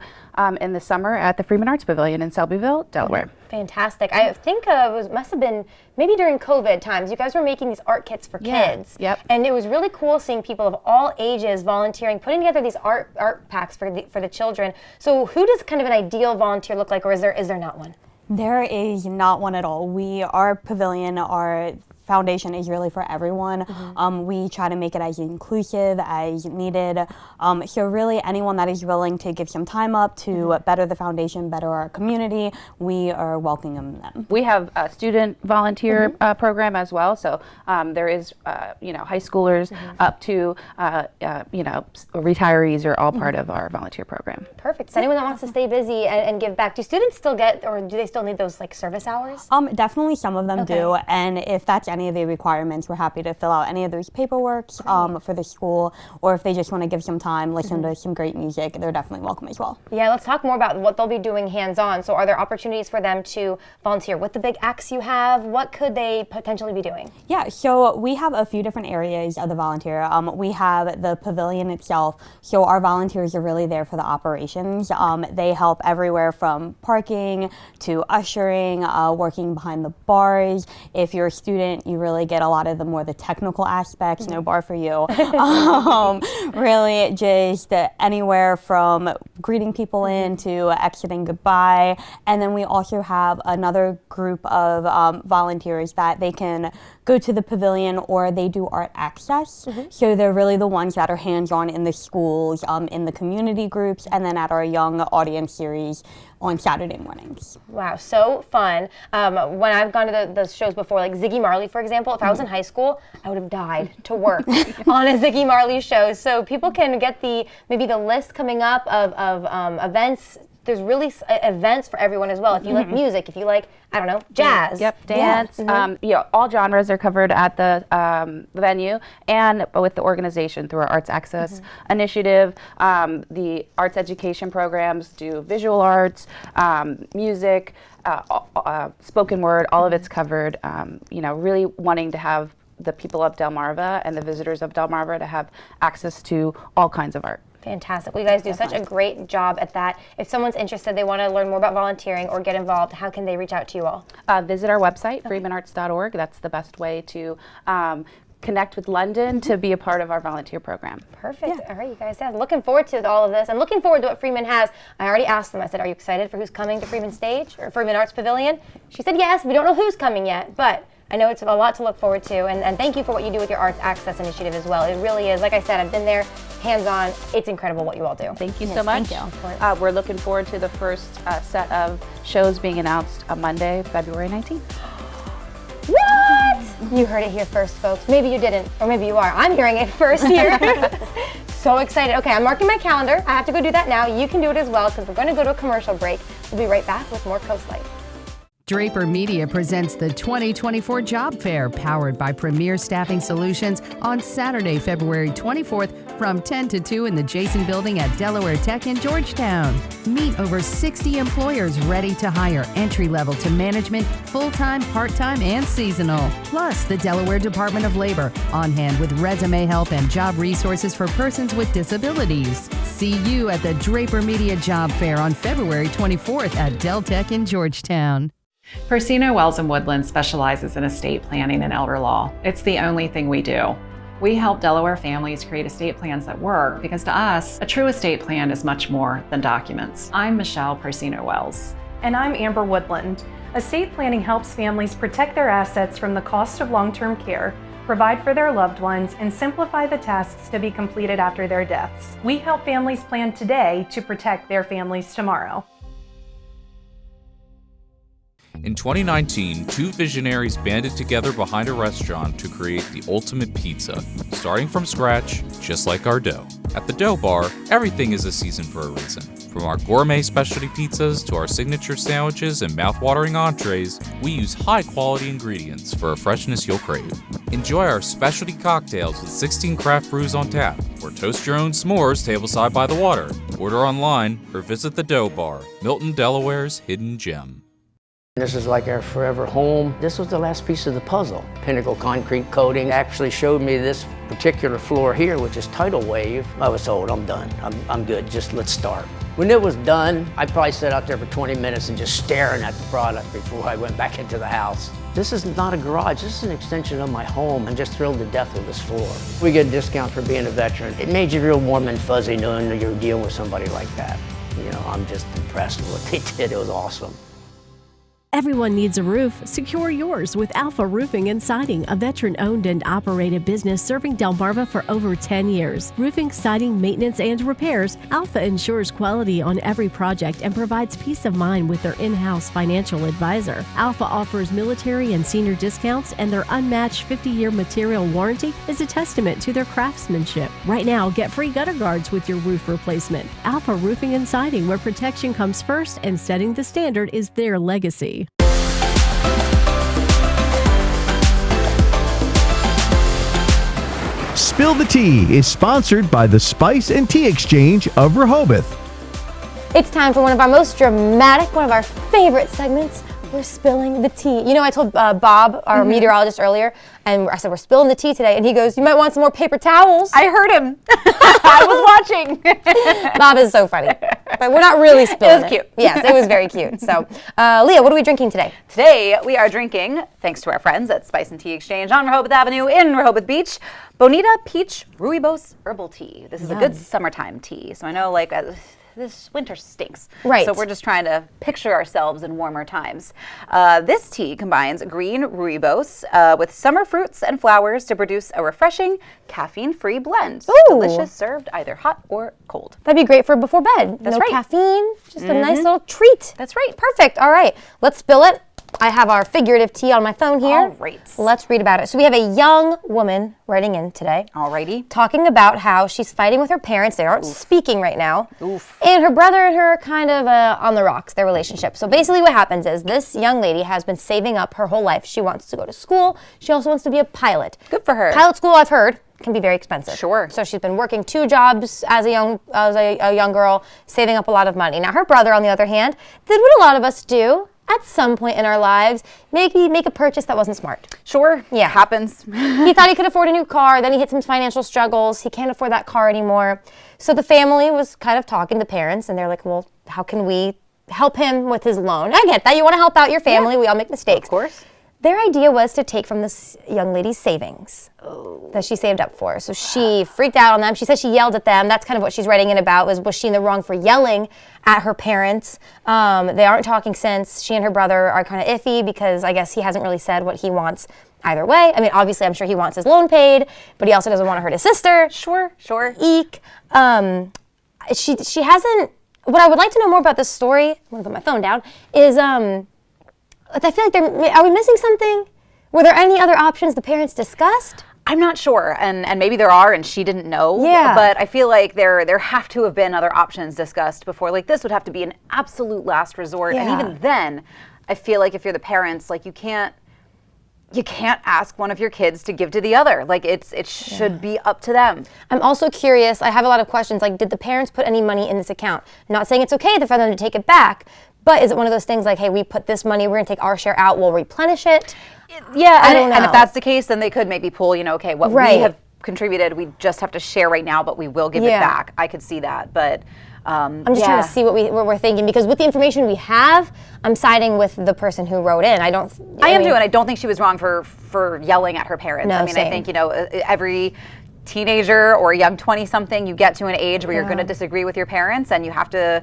in the summer at the Freeman Arts Pavilion in Selbyville, Delaware. Fantastic. I think it must have been maybe during COVID times, you guys were making these art kits for kids. Yep. And it was really cool seeing people of all ages volunteering, putting together these art packs for the children. So who does kind of an ideal volunteer look like, or is there not one? There is not one at all. Our pavilion, our foundation is really for everyone. We try to make it as inclusive as needed. So really anyone that is willing to give some time up to better the foundation, better our community, we are welcoming them. We have a student volunteer program as well. So there is, high schoolers up to, retirees are all part of our volunteer program. Perfect. So anyone that wants to stay busy and give back, do students still get, or do they still need those like service hours? Definitely some of them do. And if that's any of the requirements, we're happy to fill out any of those paperwork for the school, or if they just want to give some time, listen to some great music, they're definitely welcome as well. Yeah, let's talk more about what they'll be doing hands-on. So are there opportunities for them to volunteer with the big acts you have? What could they potentially be doing? Yeah, so we have a few different areas of the volunteer. We have the pavilion itself, so our volunteers are really there for the operations. They help everywhere from parking to ushering, working behind the bars. If you're a student, you really get a lot of the technical aspects, no bar for you. Really just anywhere from greeting people in to exiting goodbye. And then we also have another group of volunteers that they can go to the pavilion, or they do art access. So they're really the ones that are hands-on in the schools, in the community groups, and then at our young audience series on Saturday mornings. Wow, so fun. When I've gone to the shows before, like Ziggy Marley, for example, if I was in high school, I would have died to work on a Ziggy Marley show. So people can get maybe the list coming up of events. There's really events for everyone as well. If you like music, if you like, I don't know, jazz. Dance. All genres are covered at the venue and with the organization through our Arts Access initiative. The arts education programs do visual arts, music, spoken word, all of it's covered. Really wanting to have the people of Delmarva and the visitors of Delmarva to have access to all kinds of art. Fantastic. Well, you guys do such a great job at that. If someone's interested, they want to learn more about volunteering or get involved, how can they reach out to you all? Visit our website, freemanarts.org. That's the best way to connect with London to be a part of our volunteer program. Perfect. All right, you guys. Looking forward to all of this and looking forward to what Freeman has. I already asked them. I said, are you excited for who's coming to Freeman Stage or Freeman Arts Pavilion? She said yes. We don't know who's coming yet, but I know it's a lot to look forward to, and thank you for what you do with your Arts Access Initiative as well. It really is, like I said, I've been there, hands-on. It's incredible what you all do. Thank you so much. Thank you. We're looking forward to the first set of shows being announced on Monday, February 19th. Woo! You heard it here first, folks. Maybe you didn't, or maybe you are. I'm hearing it first here. So excited. Okay, I'm marking my calendar. I have to go do that now. You can do it as well because we're going to go to a commercial break. We'll be right back with more Coast Life. Draper Media presents the 2024 Job Fair, powered by Premier Staffing Solutions, on Saturday, February 24th from 10 to 2 in the Jason Building at Delaware Tech in Georgetown. Meet over 60 employers ready to hire entry-level to management, full-time, part-time, and seasonal. Plus, the Delaware Department of Labor on hand with resume help and job resources for persons with disabilities. See you at the Draper Media Job Fair on February 24th at Del Tech in Georgetown. Persino Wells and Woodland specializes in estate planning and elder law. It's the only thing we do. We help Delaware families create estate plans that work because to us, a true estate plan is much more than documents. I'm Michelle Persino Wells. And I'm Amber Woodland. Estate planning helps families protect their assets from the cost of long-term care, provide for their loved ones, and simplify the tasks to be completed after their deaths. We help families plan today to protect their families tomorrow. In 2019, two visionaries banded together behind a restaurant to create the ultimate pizza, starting from scratch, just like our dough. At the Dough Bar, everything is a season for a reason. From our gourmet specialty pizzas to our signature sandwiches and mouth-watering entrees, we use high-quality ingredients for a freshness you'll crave. Enjoy our specialty cocktails with 16 craft brews on tap, or toast your own s'mores tableside by the water. Order online or visit the Dough Bar, Milton, Delaware's hidden gem. This is like our forever home. This was the last piece of the puzzle. Pinnacle concrete coating actually showed me this particular floor here, which is tidal wave. I was told, I'm done, I'm good, just let's start. When it was done, I probably sat out there for 20 minutes and just staring at the product before I went back into the house. This is not a garage, this is an extension of my home. I'm just thrilled to death with this floor. We get a discount for being a veteran. It made you real warm and fuzzy knowing that you're dealing with somebody like that. You know, I'm just impressed with what they did, it was awesome. Everyone needs a roof. Secure yours with Alpha Roofing and Siding, a veteran-owned and operated business serving Delmarva for over 10 years. Roofing, siding, maintenance, and repairs, Alpha ensures quality on every project and provides peace of mind with their in-house financial advisor. Alpha offers military and senior discounts, and their unmatched 50-year material warranty is a testament to their craftsmanship. Right now, get free gutter guards with your roof replacement. Alpha Roofing and Siding, where protection comes first and setting the standard is their legacy. Spill the Tea is sponsored by the Spice and Tea Exchange of Rehoboth. It's time for one of our most dramatic, one of our favorite segments. We're spilling the tea. You know, I told Bob, our meteorologist earlier, and I said, we're spilling the tea today. And he goes, you might want some more paper towels. I heard him. I was watching. Bob is so funny. But we're not really spilling it. It was cute. Yes, it was very cute. So, Leah, what are we drinking today? Today, we are drinking, thanks to our friends at Spice and Tea Exchange on Rehoboth Avenue in Rehoboth Beach, Bonita Peach Rooibos Herbal Tea. This is a good summertime tea. So I know, like, this winter stinks. Right. So we're just trying to picture ourselves in warmer times. This tea combines green rooibos with summer fruits and flowers to produce a refreshing, caffeine-free blend. Ooh. Delicious, served either hot or cold. That'd be great for before bed. That's no right. caffeine, just a nice little treat. That's right. Perfect. All right, let's spill it. I have our figurative tea on my phone here. All right. Let's read about it. So we have a young woman writing in today. Alrighty. Talking about how she's fighting with her parents. They aren't speaking right now. Oof. And her brother and her are kind of on the rocks, their relationship. So basically what happens is this young lady has been saving up her whole life. She wants to go to school. She also wants to be a pilot. Good for her. Pilot school, I've heard, can be very expensive. Sure. So she's been working 2 jobs as a young girl, saving up a lot of money. Now her brother, on the other hand, did what a lot of us do at some point in our lives, maybe make a purchase that wasn't smart. Sure. Yeah. Happens. He thought he could afford a new car, then he hit some financial struggles. He can't afford that car anymore. So the family was kind of talking to parents, and they're like, well, how can we help him with his loan? I get that. You want to help out your family. Yeah. We all make mistakes. Of course. Their idea was to take from this young lady's savings that she saved up for. So she freaked out on them. She said she yelled at them. That's kind of what she's writing in about, was she in the wrong for yelling at her parents? They aren't talking since. She and her brother are kind of iffy because I guess he hasn't really said what he wants either way. I mean, obviously, I'm sure he wants his loan paid, but he also doesn't want to hurt his sister. Sure. Eek. She hasn't, what I would like to know more about this story, I'm going to put my phone down, is I feel like are we missing something? Were there any other options the parents discussed? I'm not sure, and maybe there are, and she didn't know. Yeah. But I feel like there have to have been other options discussed before. Like, this would have to be an absolute last resort, and even then, I feel like if you're the parents, like, you can't ask one of your kids to give to the other. Like, it should be up to them. I'm also curious. I have a lot of questions. Like, did the parents put any money in this account? I'm not saying it's okay for them to take it back, but is it one of those things like, hey, we put this money, we're gonna take our share out, we'll replenish it? Yeah, I don't know. And if that's the case, then they could maybe pull, okay, what we have contributed, we just have to share right now, but we will give it back. I could see that, but I'm just trying to see what we're thinking, because with the information we have, I'm siding with the person who wrote in. I am too, and I don't think she was wrong for yelling at her parents. No, I mean, I think, every teenager or a young 20-something, you get to an age where you're going to disagree with your parents, and you have to,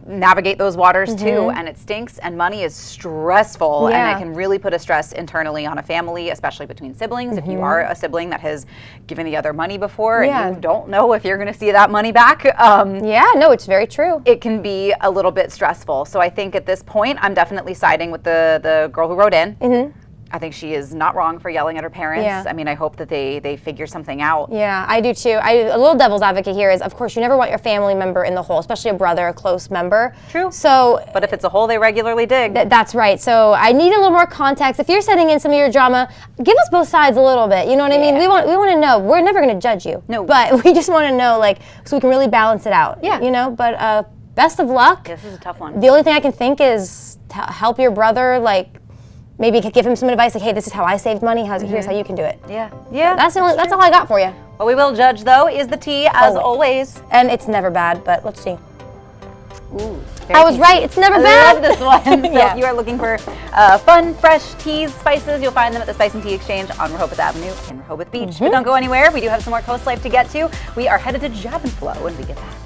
navigate those waters too. And it stinks, and money is stressful, and it can really put a stress internally on a family, especially between siblings. If you are a sibling that has given the other money before, and you don't know if you're going to see that money back. No, it's very true. It can be a little bit stressful. So I think at this point, I'm definitely siding with the girl who wrote in. I think she is not wrong for yelling at her parents. Yeah. I mean, I hope that they figure something out. Yeah, I do too. A little devil's advocate here is, of course, you never want your family member in the hole, especially a brother, a close member. True. So, but if it's a hole they regularly dig. That's right. So I need a little more context. If you're sending in some of your drama, give us both sides a little bit. You know what I mean? We want to know. We're never going to judge you. No. But we just want to know, so we can really balance it out. Yeah. But best of luck. This is a tough one. The only thing I can think is help your brother, maybe give him some advice, hey, this is how I saved money. Here's how you can do it. Yeah. That's all I got for you. What we will judge, though, is the tea, as always. And it's never bad, but let's see. Ooh, I was right. It's never bad. I love this one. So if you are looking for fun, fresh teas, spices, you'll find them at the Spice and Tea Exchange on Rehoboth Avenue in Rehoboth Beach. But don't go anywhere. We do have some more Coast Life to get to. We are headed to Jab and Flow when we get back.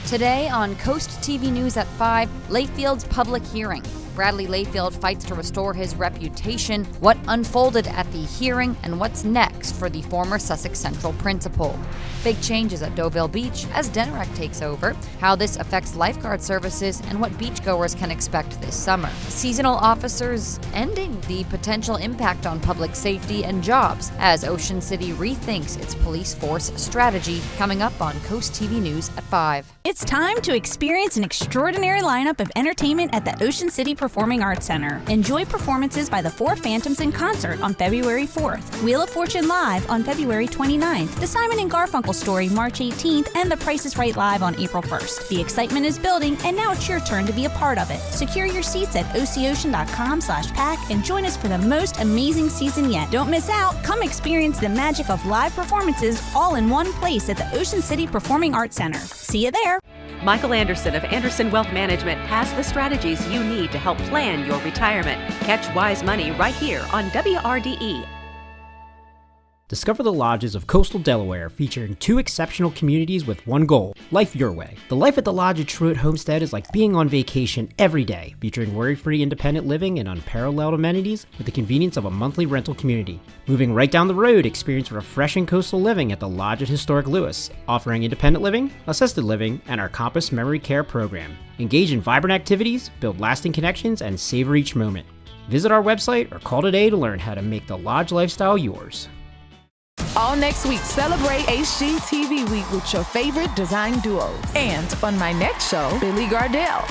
Today on Coast TV News at 5, Layfield's public hearing. Bradley Layfield fights to restore his reputation, what unfolded at the hearing, and what's next for the former Sussex Central principal. Big changes at Deauville Beach as Deneric takes over, how this affects lifeguard services, and what beachgoers can expect this summer. Seasonal officers ending, the potential impact on public safety and jobs as Ocean City rethinks its police force strategy, coming up on Coast TV News at 5. It's time to experience an extraordinary lineup of entertainment at the Ocean City Performing Arts Center. Enjoy performances by the Four Phantoms in concert on February 4th, Wheel of Fortune Live on February 29th, The Simon and Garfunkel Story March 18th, and The Price is Right Live on April 1st. The excitement is building, and now it's your turn to be a part of it. Secure your seats at oceocean.com/pack and join us for the most amazing season yet. Don't miss out. Come experience the magic of live performances all in one place at the Ocean City Performing Arts Center. See you there. Michael Anderson of Anderson Wealth Management has the strategies you need to help plan your retirement. Catch Wise Money right here on WRDE. Discover the lodges of coastal Delaware, featuring 2 exceptional communities with one goal: life your way. The life at the Lodge at Truett Homestead is like being on vacation every day, featuring worry-free independent living and unparalleled amenities with the convenience of a monthly rental community. Moving right down the road, experience refreshing coastal living at the Lodge at Historic Lewis, offering independent living, assisted living, and our Compass Memory Care program. Engage in vibrant activities, build lasting connections, and savor each moment. Visit our website or call today to learn how to make the Lodge lifestyle yours. All next week, celebrate HGTV Week with your favorite design duos. And on my next show, Billy Gardell.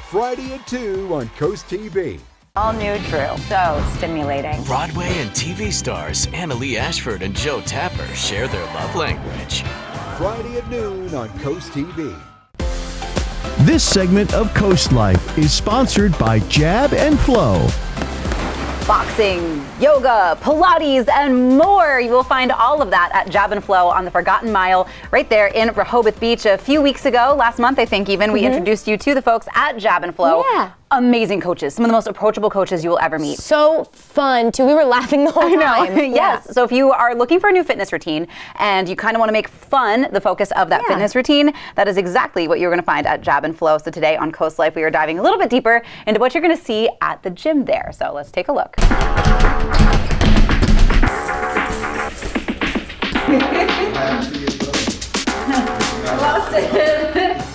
Friday at 2 on Coast TV. All new Drew. So stimulating. Broadway and TV stars Annalee Ashford and Joe Tapper share their love language. Friday at noon on Coast TV. This segment of Coast Life is sponsored by Jab and Flow. Boxing, yoga, Pilates, and more. You will find all of that at Jab and Flow on the Forgotten Mile right there in Rehoboth Beach. A few weeks ago, last month I think even, we introduced you to the folks at Jab and Flow. Yeah. Amazing coaches, some of the most approachable coaches you will ever meet. So fun too. We were laughing the whole time. Yes. So if you are looking for a new fitness routine and you kind of want to make fun the focus of that fitness routine, that is exactly what you're going to find at Jab and Flow. So today on Coast Life, we are diving a little bit deeper into what you're going to see at the gym there. So let's take a look.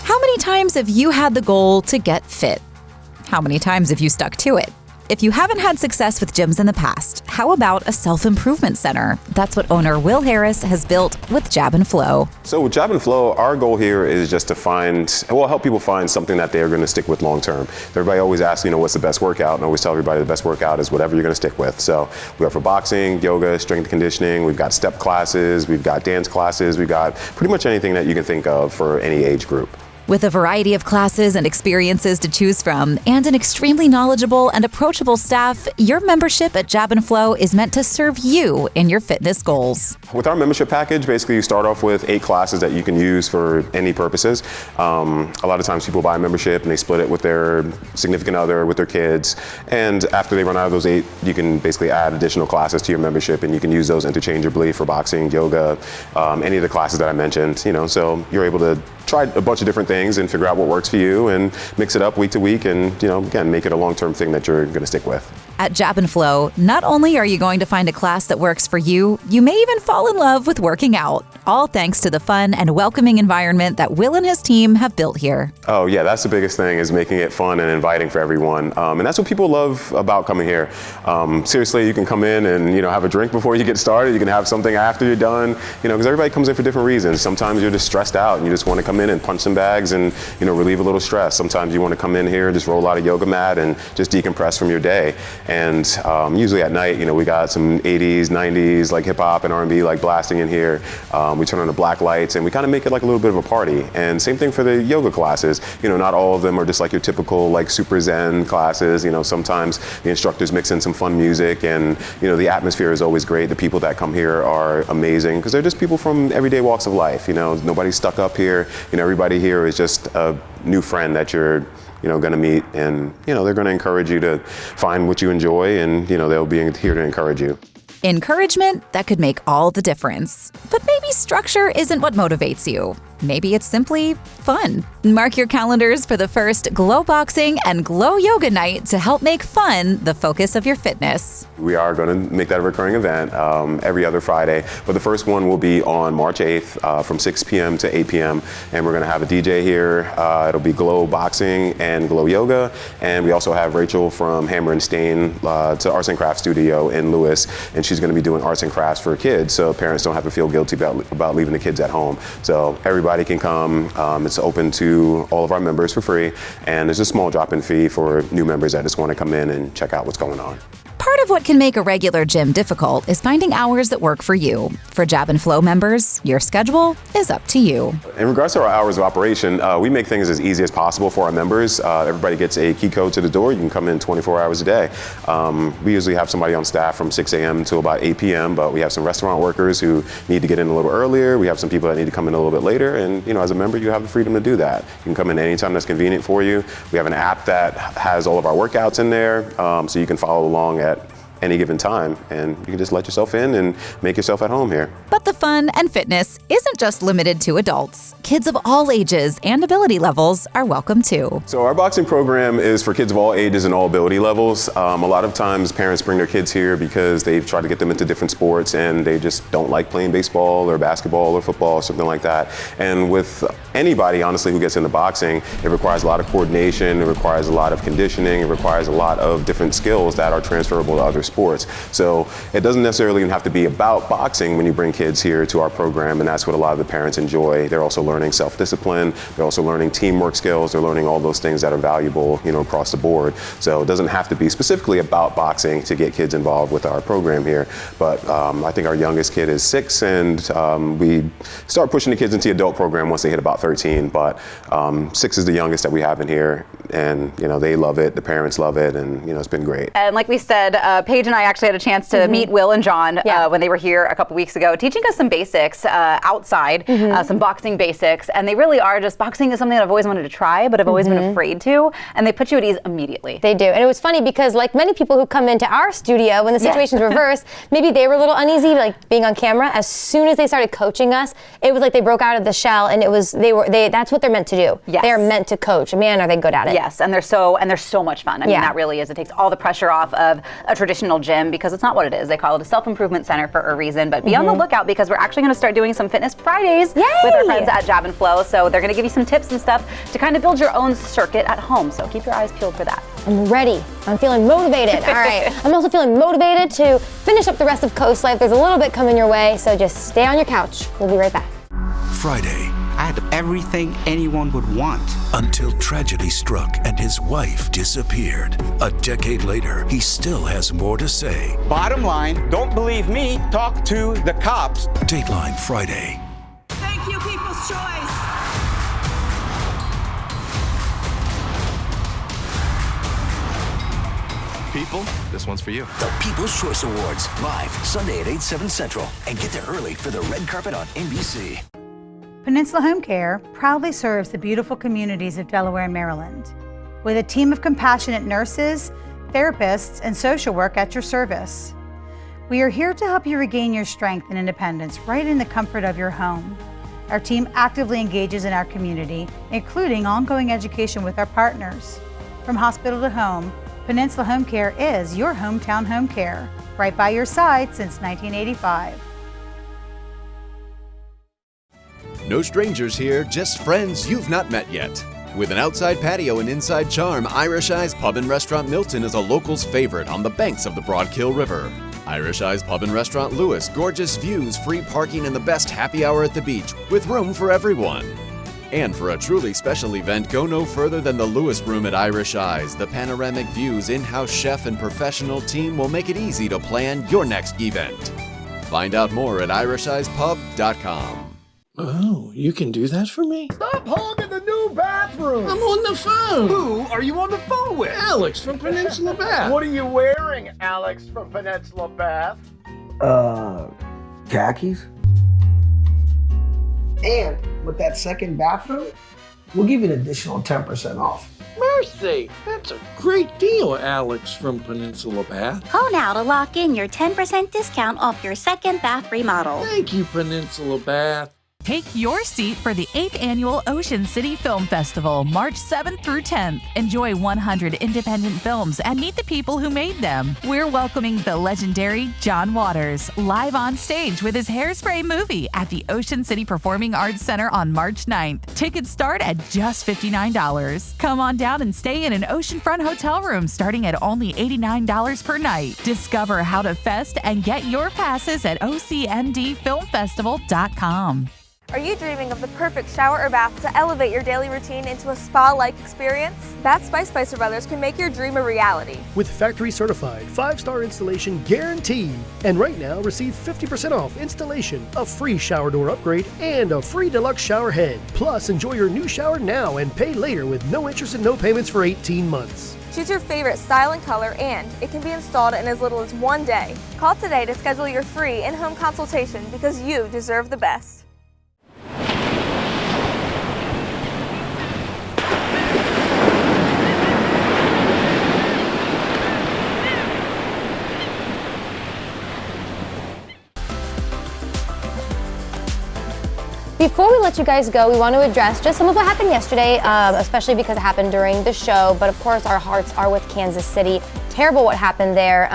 How many times have you had the goal to get fit? How many times have you stuck to it? If you haven't had success with gyms in the past, how about a self-improvement center? That's what owner Will Harris has built with Jab and Flow. So with Jab and Flow, our goal here is just to help people find something that they're going to stick with long term. Everybody always asks, what's the best workout? And I always tell everybody the best workout is whatever you're going to stick with. So we offer boxing, yoga, strength conditioning. We've got step classes. We've got dance classes. We've got pretty much anything that you can think of for any age group. With a variety of classes and experiences to choose from, and an extremely knowledgeable and approachable staff, your membership at Jab and Flow is meant to serve you in your fitness goals. With our membership package, basically you start off with 8 classes that you can use for any purposes. A lot of times people buy a membership and they split it with their significant other, with their kids. And after they run out of those 8, you can basically add additional classes to your membership, and you can use those interchangeably for boxing, yoga, any of the classes that I mentioned. So you're able to try a bunch of different things and figure out what works for you and mix it up week to week and, again, make it a long-term thing that you're going to stick with. At Jab and Flow, not only are you going to find a class that works for you, you may even fall in love with working out, all thanks to the fun and welcoming environment that Will and his team have built here. Oh yeah, that's the biggest thing, is making it fun and inviting for everyone. And that's what people love about coming here. Seriously, you can come in and, have a drink before you get started. You can have something after you're done, because everybody comes in for different reasons. Sometimes you're just stressed out and you just want to come in and punch some bags and, relieve a little stress. Sometimes you want to come in here, just roll out a yoga mat and just decompress from your day. And usually at night, we got some 80s, 90s, like hip hop and R&B, like blasting in here. We turn on the black lights and we kind of make it like a little bit of a party. And same thing for the yoga classes. Not all of them are just like your typical like super zen classes. Sometimes the instructors mix in some fun music, and the atmosphere is always great. The people that come here are amazing because they're just people from everyday walks of life. Nobody's stuck up here. Everybody here is just a new friend that you're going to meet, and they're going to encourage you to find what you enjoy, and they'll be here to encourage you. Encouragement that could make all the difference. But maybe structure isn't what motivates you. Maybe it's simply fun. Mark your calendars for the first Glow Boxing and Glow Yoga night to help make fun the focus of your fitness. We are going to make that a recurring event every other Friday, but the first one will be on March 8th from 6 p.m. to 8 p.m. and we're going to have a DJ here. It'll be Glow Boxing and Glow Yoga, and we also have Rachel from Hammer and Stain to Arts and Crafts Studio in Lewis, and she's going to be doing arts and crafts for kids, so parents don't have to feel guilty about leaving the kids at home. So everybody can come. It's open to all of our members for free, and there's a small drop-in fee for new members that just want to come in and check out what's going on. Part of what can make a regular gym difficult is finding hours that work for you. For Jab and Flow members, your schedule is up to you. In regards to our hours of operation, we make things as easy as possible for our members. Everybody gets a key code to the door. You can come in 24 hours a day. We usually have somebody on staff from 6 a.m. to about 8 p.m., but we have some restaurant workers who need to get in a little earlier. We have some people that need to come in a little bit later, and as a member, you have the freedom to do that. You can come in anytime that's convenient for you. We have an app that has all of our workouts in there, so you can follow along at any given time, and you can just let yourself in and make yourself at home here. But the fun and fitness isn't just limited to adults. Kids of all ages and ability levels are welcome too. So our boxing program is for kids of all ages and all ability levels. A lot of times parents bring their kids here because they've tried to get them into different sports and they just don't like playing baseball or basketball or football or something like that. And with anybody, honestly, who gets into boxing, it requires a lot of coordination, it requires a lot of conditioning, it requires a lot of different skills that are transferable to other sports. So it doesn't necessarily even have to be about boxing when you bring kids here to our program, and that's what a lot of the parents enjoy. They're also learning self-discipline, they're also learning teamwork skills, they're learning all those things that are valuable, across the board. So it doesn't have to be specifically about boxing to get kids involved with our program here. But I think our youngest kid is 6, and we start pushing the kids into the adult program once they hit about 13. But 6 is the youngest that we have in here, and they love it, the parents love it, and it's been great. And like we said, Paige and I actually had a chance to meet Will and John when they were here a couple weeks ago, teaching us some basics outside, some boxing basics. And they really are just, boxing is something that I've always wanted to try, but I've always been afraid to. And they put you at ease immediately. They do. And it was funny because like many people who come into our studio, when the situation's reversed, maybe they were a little uneasy, like being on camera. As soon as they started coaching us, it was like they broke out of the shell, and it was, that's what they're meant to do. Yes. They are meant to coach. Man, are they good at it. Yes, and they're so much fun. I mean, that really is. It takes all the pressure off of a traditional gym because it's not what it is. They call it a self-improvement center for a reason. But be on the lookout because we're actually going to start doing some Fitness Fridays with our friends at Jab and Flow. So they're going to give you some tips and stuff to kind of build your own circuit at home. So keep your eyes peeled for that. I'm ready. I'm feeling motivated. All right. I'm also feeling motivated to finish up the rest of Coast Life. There's a little bit coming your way, so just stay on your couch. We'll be right back. Friday. I had everything anyone would want. Until tragedy struck and his wife disappeared. A decade later, he still has more to say. Bottom line, don't believe me, talk to the cops. Dateline Friday. Thank you, People's Choice. People, this one's for you. The People's Choice Awards, live Sunday at 8, 7 Central. And get there early for the red carpet on NBC. Peninsula Home Care proudly serves the beautiful communities of Delaware and Maryland with a team of compassionate nurses, therapists, and social work at your service. We are here to help you regain your strength and independence right in the comfort of your home. Our team actively engages in our community, including ongoing education with our partners. From hospital to home, Peninsula Home Care is your hometown home care, right by your side since 1985. No strangers here, just friends you've not met yet. With an outside patio and inside charm, Irish Eyes Pub and Restaurant Milton is a local's favorite on the banks of the Broadkill River. Irish Eyes Pub and Restaurant Lewis, gorgeous views, free parking, and the best happy hour at the beach, with room for everyone. And for a truly special event, go no further than the Lewis Room at Irish Eyes. The panoramic views, in-house chef, and professional team will make it easy to plan your next event. Find out more at irisheyespub.com. Oh, you can do that for me? Stop hogging the new bathroom! I'm on the phone! Who are you on the phone with? Alex from Peninsula Bath. What are you wearing, Alex from Peninsula Bath? Khakis? And with that second bathroom, we'll give you an additional 10% off. Mercy! That's a great deal, Alex from Peninsula Bath. Call now to lock in your 10% discount off your second bath remodel. Thank you, Peninsula Bath. Take your seat for the 8th Annual Ocean City Film Festival, March 7th through 10th. Enjoy 100 independent films and meet the people who made them. We're welcoming the legendary John Waters, live on stage with his Hairspray movie at the Ocean City Performing Arts Center on March 9th. Tickets start at just $59. Come on down and stay in an oceanfront hotel room starting at only $89 per night. Discover how to fest and get your passes at ocndfilmfestival.com. Are you dreaming of the perfect shower or bath to elevate your daily routine into a spa-like experience? Baths by Spicer Brothers can make your dream a reality. With factory certified 5-star installation guaranteed. And right now, receive 50% off installation, a free shower door upgrade, and a free deluxe shower head. Plus, enjoy your new shower now and pay later with no interest and no payments for 18 months. Choose your favorite style and color, and it can be installed in as little as 1 day. Call today to schedule your free in-home consultation because you deserve the best. Before we let you guys go, we want to address just some of what happened yesterday, especially because it happened during the show. But of course, our hearts are with Kansas City. Terrible what happened there.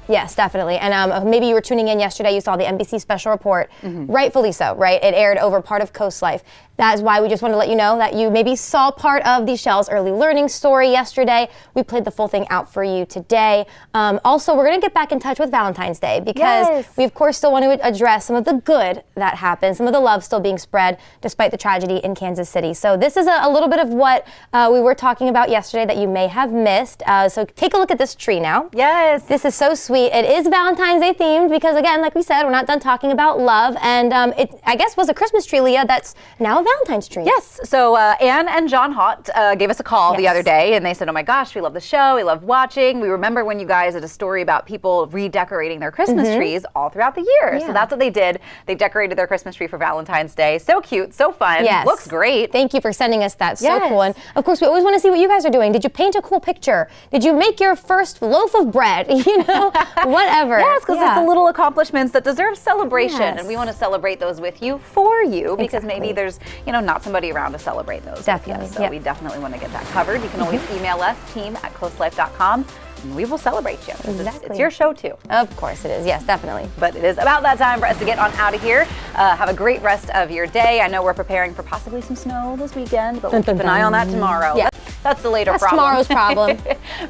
Yes, definitely. And maybe you were tuning in yesterday, you saw the NBC special report. Rightfully so, right? It aired over part of CoastLife. That is why we just wanted to let you know that you maybe saw part of the Shell's early learning story yesterday. We played the full thing out for you today. Also, we're going to get back in touch with Valentine's Day because we, of course, still want to address some of the good that happened, some of the love still being spread despite the tragedy in Kansas City. So this is a little bit of what we were talking about yesterday that you may have missed. So take a look at this tree now. Yes. This is so sweet. It is Valentine's Day themed because, again, like we said, we're not done talking about love. And it, I guess, was a Christmas tree, Leah, that's now a Valentine's tree. Yes. So Anne and John Hott gave us a call the other day, and they said, oh my gosh, we love the show. We love watching. We remember when you guys did a story about people redecorating their Christmas trees all throughout the year. Yeah. So that's what they did. They decorated their Christmas tree for Valentine's Day. So cute, so fun. Yes. Looks great. Thank you for sending us that. So cool. And of course, we always want to see what you guys are doing. Did you paint a cool picture? Did you make your first loaf of bread? You know, whatever. Yes, because it's the little accomplishments that deserve celebration. And we want to celebrate those with you, for you, because maybe there's, you know, not somebody around to celebrate those. Definitely. So we definitely want to get that covered. You can always email us, team@coastlife.com. And we will celebrate you. Exactly. It's your show too. Of course it is. Yes, definitely. But it is about that time for us to get on out of here. Have a great rest of your day. I know we're preparing for possibly some snow this weekend, but we'll keep an eye on that tomorrow. Yeah. That's the later That's problem. tomorrow's problem.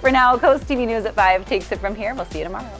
For now, Coast TV News at 5 takes it from here. We'll see you tomorrow.